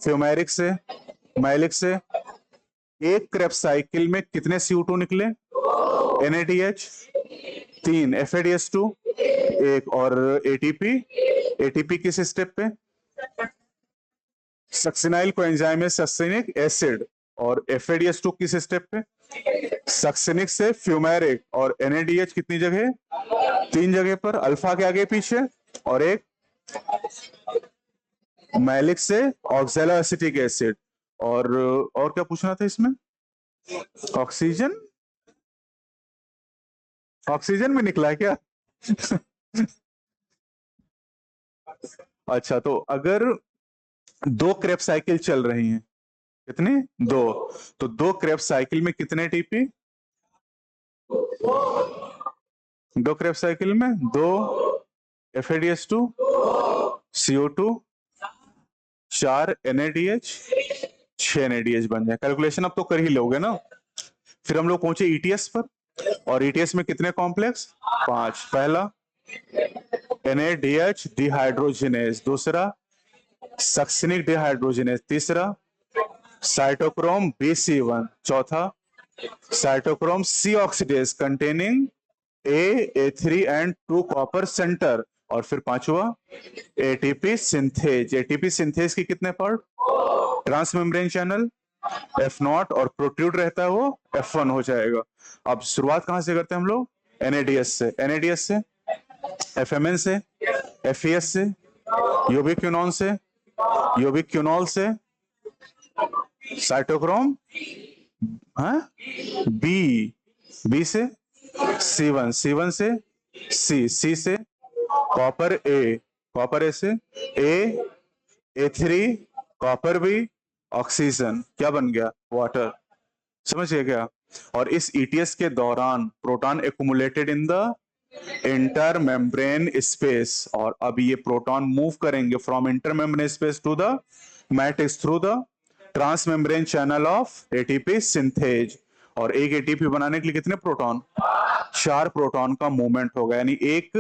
फ्यूमेरिक से, मैलिक से। एक क्रेब्स साइकिल में कितने CO2 निकले, NADH 3, FADH2 1, और ATP, ATP किस स्टेप पे, सक्सिनाइल कोएंजाइम में सक्सिनिक एसिड, और FADH2 किस स्टेप पे, सक्सिनिक से फ्यूमेरिक, और NADH कितनी जगह, 3 जगह पर, अल्फा के आगे पीछे, और एक मैलिक से ऑक्सैलो एसिटिक एसिड। और क्या पूछना था इसमें, ऑक्सीजन, ऑक्सीजन में निकला है क्या अच्छा, तो अगर 2 क्रेब साइकिल चल रही हैं, कितने, 2, तो 2 क्रेब साइकिल में कितने टीपी, 2 क्रेब साइकिल में 2 FADH2, CO2, 4 NADH, 6 NADH बन जाए। कैलकुलेशन अब तो कर ही लोगे ना। फिर हम लोग पहुंचे ETS पर, और ETS में कितने कॉम्प्लेक्स, 5। पहला NADH डिहाइड्रोजिनेज, दूसरा सक्सिनिक डिहाइड्रोजिनेज, तीसरा साइटोक्रोम BC1, चौथा cytochrome C oxidase containing A3 and 2 copper centre, और फिर पांचवा ATP सिंथेज। ATP सिंथेज की कितने पार्ट, ट्रांसमेम्ब्रेन चैनल F0, और प्रोट्रूड रहता है वो F1 हो जाएगा। अब शुरुआत कहां से करते हैं हम लोग, NADH से, NADH से FMN से, FES से, यूबिक्विनोन से, यूबिक्विनोल से, साइटोक्रोम बी से C1, C1 से C से कॉपर A से A3 कॉपर B, ऑक्सीजन, क्या बन गया, वाटर। समझिए क्या। और इस ETS के दौरान proton accumulated in the intermembrane space, और अब ये प्रोटॉन मूव करेंगे from intermembrane space to the matrix through the transmembrane channel of ATP synthase. और एक ATP बनाने के लिए कितने प्रोटॉन, 4 प्रोटॉन का मूवमेंट होगा, यानी एक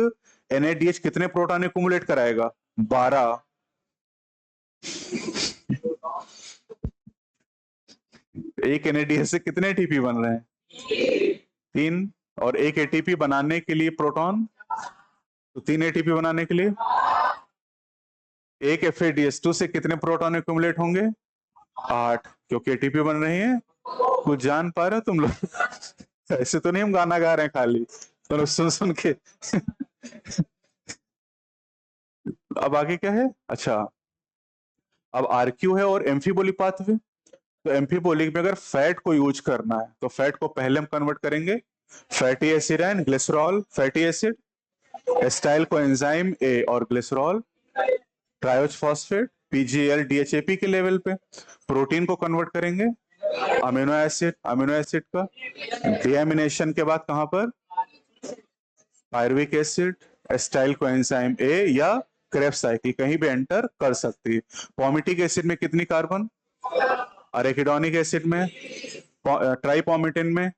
NADH कितने प्रोटॉन एक्युमुलेट कराएगा, 12। एक NADH से कितने ATP बन रहे हैं, 3, और एक ATP बनाने के लिए प्रोटॉन, तो 3 ATP बनाने के लिए एक FADH2 से कितने प्रोटॉन एक्युमुलेट होंगे, 8, क्योंकि ATP बन रही है। कुछ जान पा रहे हो तुम लोग ऐसे तो नहीं हम गाना गा रहे हैं खाली, तो लोग सुन सुन के अब आगे क्या है, अच्छा अब RQ है और एम्फीबोलिक पाथवे। तो एम्फीबोलिक में अगर फैट को यूज करना है तो फैट को पहले हम कन्वर्ट करेंगे fatty acid and glycerol, fatty acid, acetyl coenzyme A और glycerol, triose phosphate, PGL DHAP के लेवल पे प्रोटीन को कन्वर्ट करेंगे अमीनो एसिड, अमीनो एसिड का डीएमिनेशन के बाद कहां पर pyruvic acid, acetyl coenzyme A या क्रेब्स साइकिल कहीं भी एंटर कर सकती है। पॉमिटिक एसिड में कितनी कार्बन, अरेकिडोनिक एसिड में, ट्राइपॉमिटिन में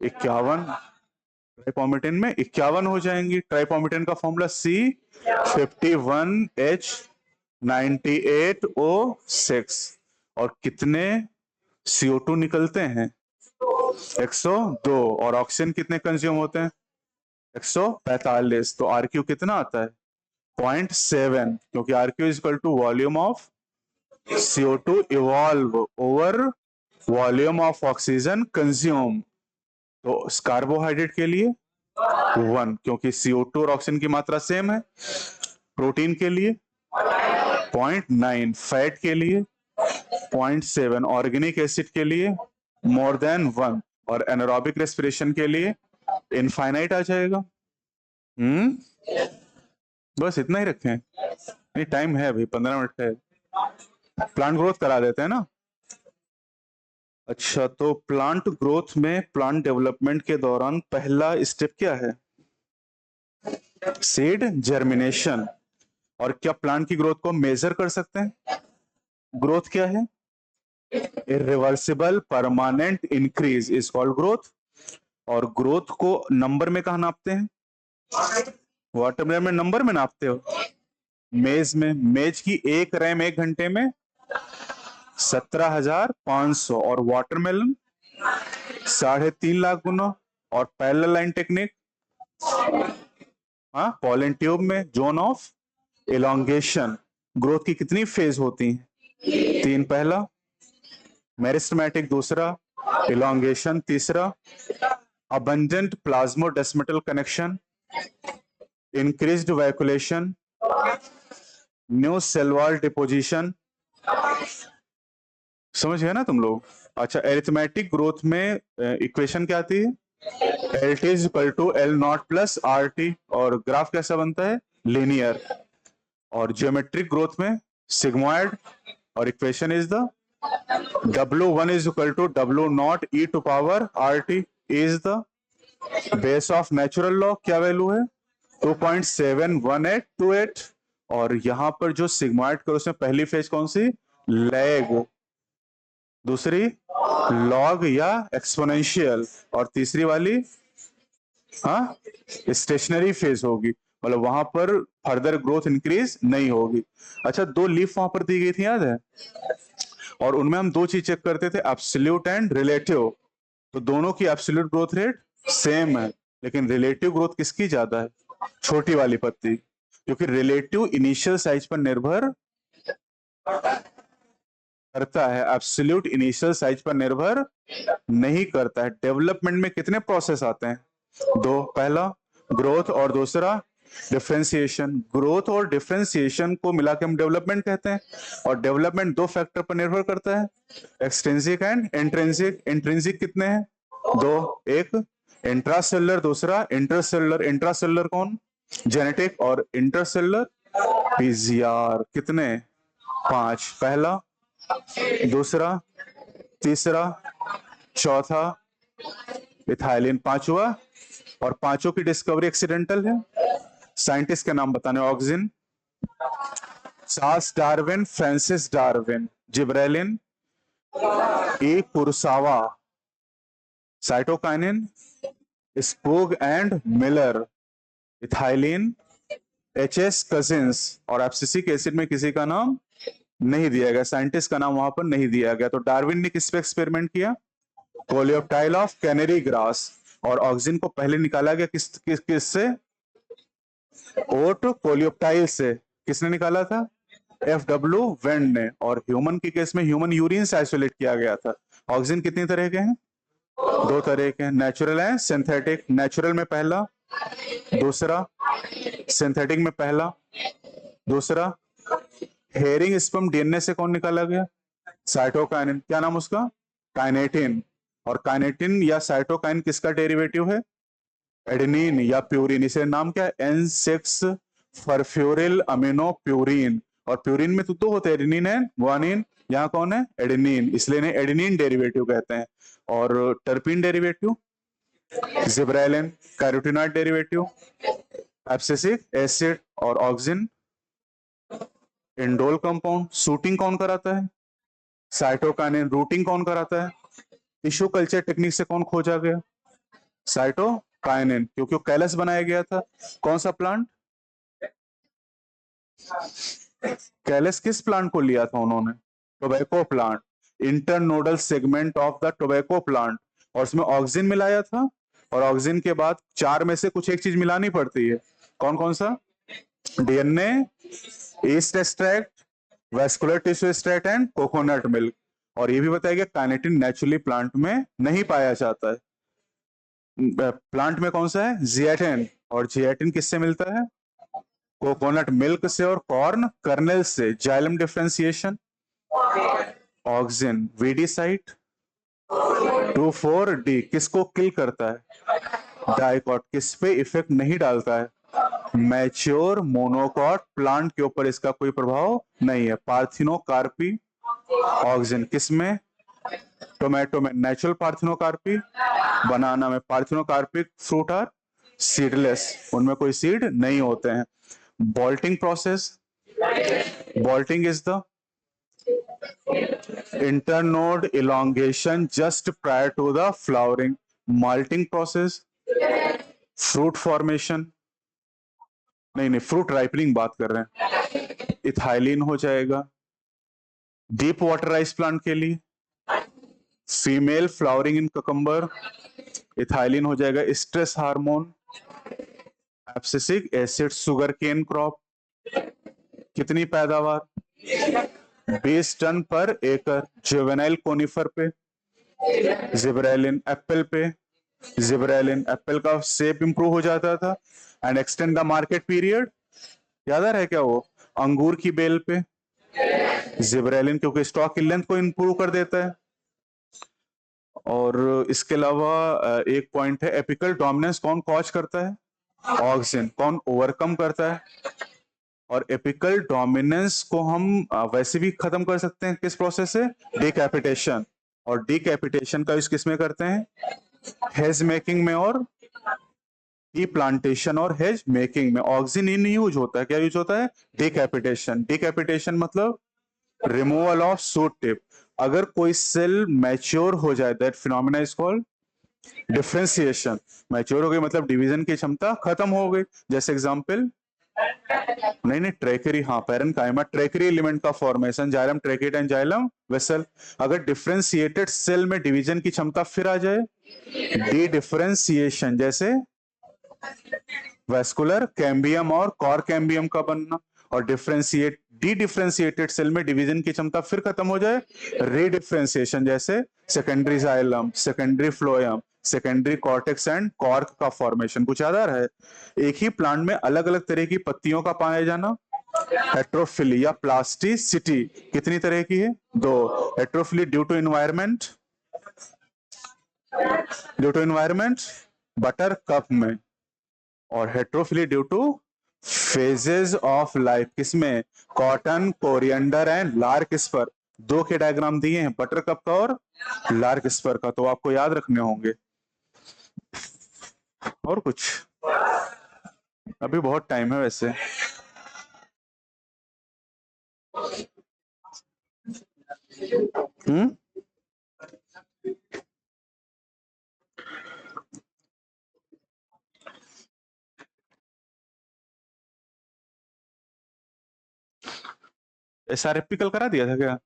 51, ट्राइपॉमिटिन में 51 हो जाएंगी। ट्राइपॉमिटिन का फॉर्मूला C51H98O6 और कितने CO2 निकलते हैं 102 और ऑक्सीजन कितने कंज्यूम होते हैं 145। तो RQ कितना आता है 0.7 क्योंकि RQ is equal to volume of CO2 evolve over volume of oxygen consume. तो कार्बोहाइड्रेट के लिए 1 क्योंकि CO2 और ऑक्सीजन की मात्रा सेम है, प्रोटीन के लिए 0.9, फैट के लिए 0.7, ऑर्गेनिक एसिड के लिए मोर देन 1 और एनारोबिक रेस्पिरेशन के लिए इनफाइनाइट आ जाएगा। बस इतना ही रखें, नहीं टाइम है अभी 15 मिनट है, प्लांट ग्रोथ करा देते हैं ना। अच्छा, तो प्लांट ग्रोथ में प्लांट डेवलपमेंट के दौरान पहला स्टेप क्या है सीड जर्मिनेशन। और क्या प्लांट की ग्रोथ को मेजर कर सकते हैं, ग्रोथ क्या है irreversible permanent increase is called growth. और ग्रोथ को नंबर में कहा नापते हैं, वाटरमेलन में नंबर में नापते हो, मेज में, मेज की एक रैम 1 घंटे में 17,500 और वाटरमेलन 3.5 लाख गुना। और पैरेलल लाइन टेक्निक, हाँ पॉलन ट्यूब में जोन ऑफ एलोंगेशन, ग्रोथ की कितनी फेज होती हैं 3, पहला मेरिस्टेमेटिक, दूसरा एलोंगेशन, तीसरा abundant plasmodesmatal connection, increased vacuolation, new cell wall deposition. समझ गए ना तुम लोग। अच्छा, एरिथमेटिक ग्रोथ में इक्वेशन क्या आती है LT is equal to L0 plus RT और ग्राफ कैसा बनता है लीनियर। और ज्योमेट्रिक ग्रोथ में सिग्मोइड और equation is the W1 is equal to W0 e to power RT is the base of natural log, क्या वैल्यू है 2.71828। और यहां पर जो सिग्मोइड करो उसमें पहली फेज कौन सी लैग, दूसरी लॉग या एक्सपोनेंशियल और तीसरी वाली हाँ स्टेशनरी फेज होगी, मतलब वहां पर फर्दर ग्रोथ इंक्रीज नहीं होगी। अच्छा, 2 लीफ वहां पर दी गई थी याद है, और उनमें हम 2 चीज चेक करते थे एब्सोल्यूट एंड रिलेटिव। तो दोनों की एब्सोल्यूट ग्रोथ रेट सेम है, लेकिन रिलेटिव ग्रोथ किसकी ज्यादा है छोटी वाली पत्ती, क्योंकि रिलेटिव इनिशियल साइज पर निर्भर करता है, एब्सोल्यूट इनिशियल साइज पर निर्भर नहीं करता है। डेवलपमेंट में कितने प्रोसेस आते हैं 2, पहला ग्रोथ और दूसरा डिफरेंशिएशन। ग्रोथ और डिफरेंशिएशन को मिला के हम डेवलपमेंट कहते हैं। और डेवलपमेंट 2 फैक्टर पर निर्भर करता है, एक्सट्रिंसिक एंड इंट्रिंसिक। इंट्रिंसिक कितने हैं 2, एक इंट्रासेलुलर, दूसरा इंटरसेलुलर। इंट्रासेलुलर कौन जेनेटिक और इंटरसेलुलर पीजीआर, कितने 5, पहला, दूसरा, तीसरा, चौथा इथाइलिन, पांचवा। और पांचों की डिस्कवरी एक्सीडेंटल है। साइंटिस्ट के नाम बताने, auxin, Charles Darwin, Francis Darwin, gibberellin, A Kurosawa, cytokinin, Skoog and Miller, ethylene, HS Cousins. और एब्सिसिक एसिड में किसी का नाम नहीं दिया गया, साइंटिस्ट का नाम वहां पर नहीं दिया गया। तो डार्विन ने किस पे एक्सपेरिमेंट किया कोलियोप्टाइल ऑफ कैनरी ग्रास। और ऑक्सिन को पहले निकाला गया किस से ओट कोलियोप्टाइल से, किसने निकाला था FW वेंड ने। और ह्यूमन के केस में ह्यूमन यूरिन से आइसोलेट किया गया था। ऑक्सिन कितनी तरह के हैं 2 तरह के हैं, नेचुरल है सिंथेटिक। नेचुरल में पहला, दूसरा सिंथेटिक में पहला, दूसरा। हेरिंग स्पर्म DNA से कौन निकाला गया साइटोकाइनिन, क्या नाम उसका काइनेटिन। और काइनेटिन या साइटोकाइन किसका डेरिवेटिव है? एडेनिन या प्यूरिन। इसे नाम क्या है? N6 furfuryl amino purine. और प्यूरिन में तो दो होते हैं, एडेनिन है गुआनिन, यहाँ कौन है? एडेनिन, इसलिए इन्हें एडेनिन डेरिवेटिव कहते हैं। और terpene derivative gibberellin, carotenoid derivative abscisic acid और ऑक्सिन। इंडोल कंपाउंड शूटिंग कौन कराता है? साइटोकाइनिन। रूटिंग कौन कराता है? टिश्यू कल्चर टेक्निक से कौन खोजा गया? साइटोकाइनिन, क्योंकि वो कैलस बनाया गया था। कौन सा प्लांट? कैलस किस प्लांट को लिया था उन्होंने? Tobacco plant. Internodal segment of the tobacco plant. और उसमें ऑक्सिन मिलाया था। और ऑक्सिन के बाद चार में से कुछ एक चीज मिलानी पड़ती है। कौन कौन सा? DNA, east extract, vascular tissue extract and coconut milk. और ये भी बताया गया काइनेटिन नेचुरली प्लांट में नहीं पाया जाता है। प्लांट में कौन सा है? जियाटिन। और जियाटिन किससे मिलता है? कोकोनट मिल्क से और कॉर्न कर्नेल से। Xylem differentiation auxin. Weedicide 2,4-D किसको किल करता है? डाइकॉट। किस पे इफेक्ट नहीं डालता है? मैच्योर मोनोकॉट प्लांट के ऊपर इसका कोई प्रभाव नहीं है। पार्थिनोकार्पी ऑक्सिन किसमें? टोमेटो में नेचुरल पार्थिनोकार्पी। बनाना में पार्थिनोकार्पिक फ्रूट आर सीडलेस, उनमें कोई सीड नहीं होते हैं। बॉल्टिंग process, बॉल्टिंग is the internode elongation just prior to the flowering. Malting process, fruit formation, नहीं फ्रूट राइपनिंग बात कर रहे हैं। इथाइलिन हो जाएगा। डीप वाटर राइस प्लांट के लिए female flowering in cucumber, ethylene हो जाएगा। Stress hormone, abscisic acid. Sugar cane crop कितनी पैदावार? 20 ton per acre. Juvenile conifer पे जिब्रेलिन। एप्पल पे जिब्रेलिन। एप्पल का शेप इंप्रूव हो जाता था and extend the market period. याद आ रहा है क्या वो? अंगूर की बेल पे जिब्रेलिन, क्योंकि स्टॉक की लेंथ को इंप्रूव कर देता है। और इसके अलावा एक पॉइंट है, एपिकल डोमिनेंस कौन कॉज करता है? ऑक्सिन। कौन ओवरकम करता है? और एपिकल डोमिनेंस को हम वैसे भी खत्म कर सकते हैं किस प्रोसेस से? डिकैपिटेशन। और डिकैपिटेशन का यूज किस में करते हैं? हेज मेकिंग में और प्लांटेशन और हेज मेकिंग में। ऑक्सिन इन यूज होता है, क्या यूज होता है? डिकैपिटेशन। डिकैपिटेशन मतलब रिमूवल ऑफ सूट टिप। अगर कोई सेल मैच्योर हो जाए, that phenomena is called differentiation. Mature हो गई मतलब डिवीजन की क्षमता खत्म हो गई। जैसे एग्जांपल, नहीं ट्रेकरी, हाँ पैरेनकाइमा, ट्रेकरी एलिमेंट का formation, xylem tracheid and xylem vessel. अगर डिफरेंशिएटेड सेल में डिवीजन की क्षमता फिर आ जाए, डी डिफरेंशिएशन, जैसे वेस्कुलर कैम्बियम और कॉर कैम्बियम का बनना। और डिफरेंशिएट डी डिफरेंशिएटेड सेल में डिवीजन की क्षमता फिर खत्म हो जाए, रीडिफरेंशिएशन, जैसे secondary xylem, secondary phloem, secondary cortex and cork का फॉर्मेशन। कुछ याद आ रहा है? एक ही प्लांट में अलग अलग तरह की पत्तियों का पाया जाना। हेट्रोफिली या प्लास्टिसिटी कितनी तरह की है? दो। Heterophylly due to environment, buttercup में। और heterophylly due to phases of life किसमें? Cotton, coriander and larkspur. दो के डायग्राम दिए हैं, बटर कप का और लार्क स्पर का, तो आपको याद रखने होंगे। और कुछ? अभी बहुत टाइम है वैसे। SRFP कल करा दिया था क्या?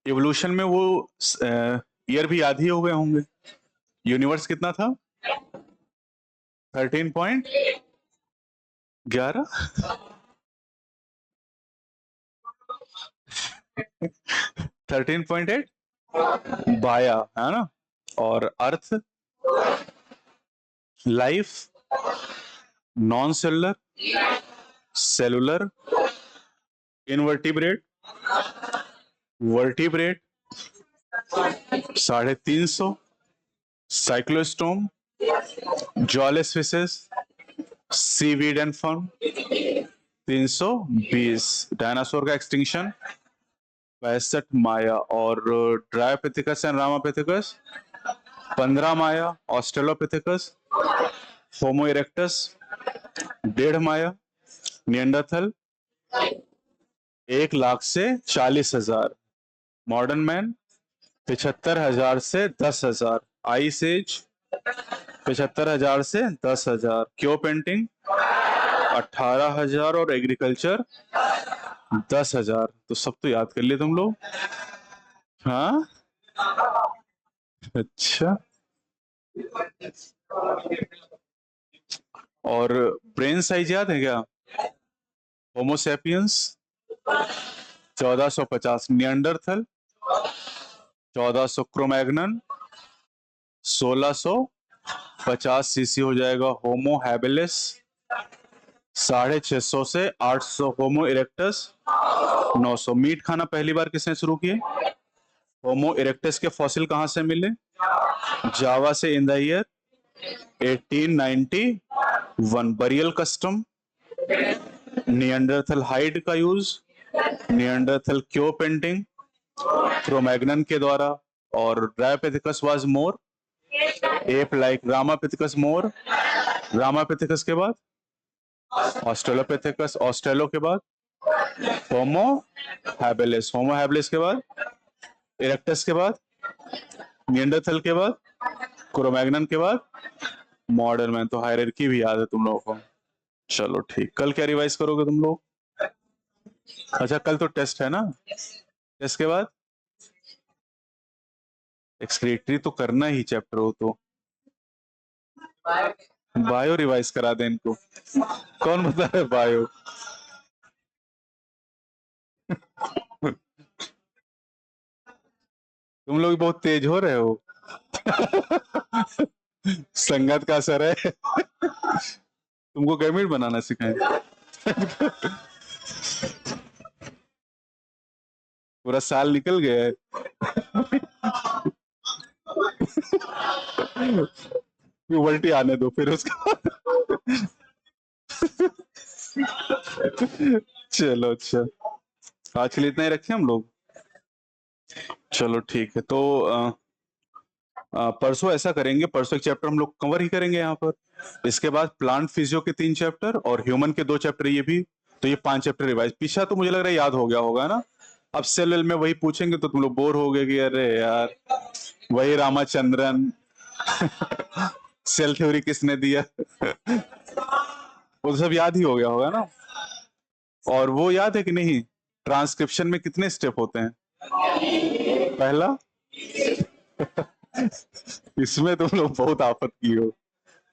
इवोल्यूशन में वो ईयर भी याद ही हो गए होंगे। यूनिवर्स कितना था? 13.11। 13.8। बाया, है ना, और earth, life, non cellular, cellular, invertebrate, vertebrate, 350, cyclostome, jawless fishes, seaweed and fern, 320, dinosaur का एक्सटिंक्शन 65 माया, और Dryopithecus and Ramapithecus 15 MYA, Australopithecus, Homo erectus 1.5 MYA, Neanderthal 1 lakh से 40,000, मॉडर्न मैन 75,000 से 10,000, आइस एज 75,000 से 10,000, क्यो पेंटिंग 18,000, और एग्रीकल्चर 10,000। तो सब तो याद कर लिए तुम लोग। हाँ, अच्छा। और ब्रेन साइज याद है क्या? होमोसेपियंस 1450, नियंडरथल 1400, क्रोमैग्नन 1650 सीसी हो जाएगा, होमो हैबिलिस 650 से 800, होमो इरेक्टस 900। मीट खाना पहली बार किसने शुरू किए? होमो इरेक्टस के फॉसिल कहां से मिले? जावा से, in the year 1891। Burial custom, Neanderthal hide का यूज, नियंडरथल क्यो पेंटिंग, क्रोमैग्नन के द्वारा, और Dryopithecus was more ape like, Ramapithecus more, Ramapithecus के बाद ऑस्ट्रेलोपिथिकस, ऑस्ट्रेलो के बाद होमो हैबिलिस, होमो हैबिलिस के बाद इरेक्टस के बाद नियंडरथल के बाद क्रोमैग्नन के बाद मॉडर्न मैन। तो हायरार्की भी याद है तुम लोगों को। चलो ठीक, कल क्या रिवाइज करोगे तुम लोग? अच्छा, कल तो टेस्ट है ना, टेस्ट के बाद एक्सक्रीटरी तो करना ही चैप्टर हो, तो बायो रिवाइज करा दे इनको। कौन बता रहा है बायो? तुम लोग बहुत तेज हो रहे हो। संगत का असर है। तुमको गैमिट बनाना सिखाएं। पूरा साल निकल गया है। उल्टी आने दो फिर उसका। चलो अच्छा, आज के लिए इतना ही रखें हम लोग। चलो ठीक है, तो परसों ऐसा करेंगे, परसों एक चैप्टर हम लोग कवर ही करेंगे यहाँ पर। इसके बाद प्लांट फिजियो के 3 चैप्टर और ह्यूमन के 2 चैप्टर, ये भी। तो ये 5 चैप्टर रिवाइज। पीछा तो मुझे लग रहा है याद हो गया होगा ना। अब सेल में वही पूछेंगे तो तुम लोग बोर हो गए कि अरे यार वही रामाचंद्रन। सेल थ्योरी किसने दिया? वो तो सब याद ही हो गया होगा ना। और वो याद है कि नहीं, ट्रांसक्रिप्शन में कितने स्टेप होते हैं? पहला। इसमें तुम लोग बहुत आफत की हो।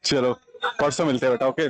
चलो परसों मिलते हैं बेटा, ओके।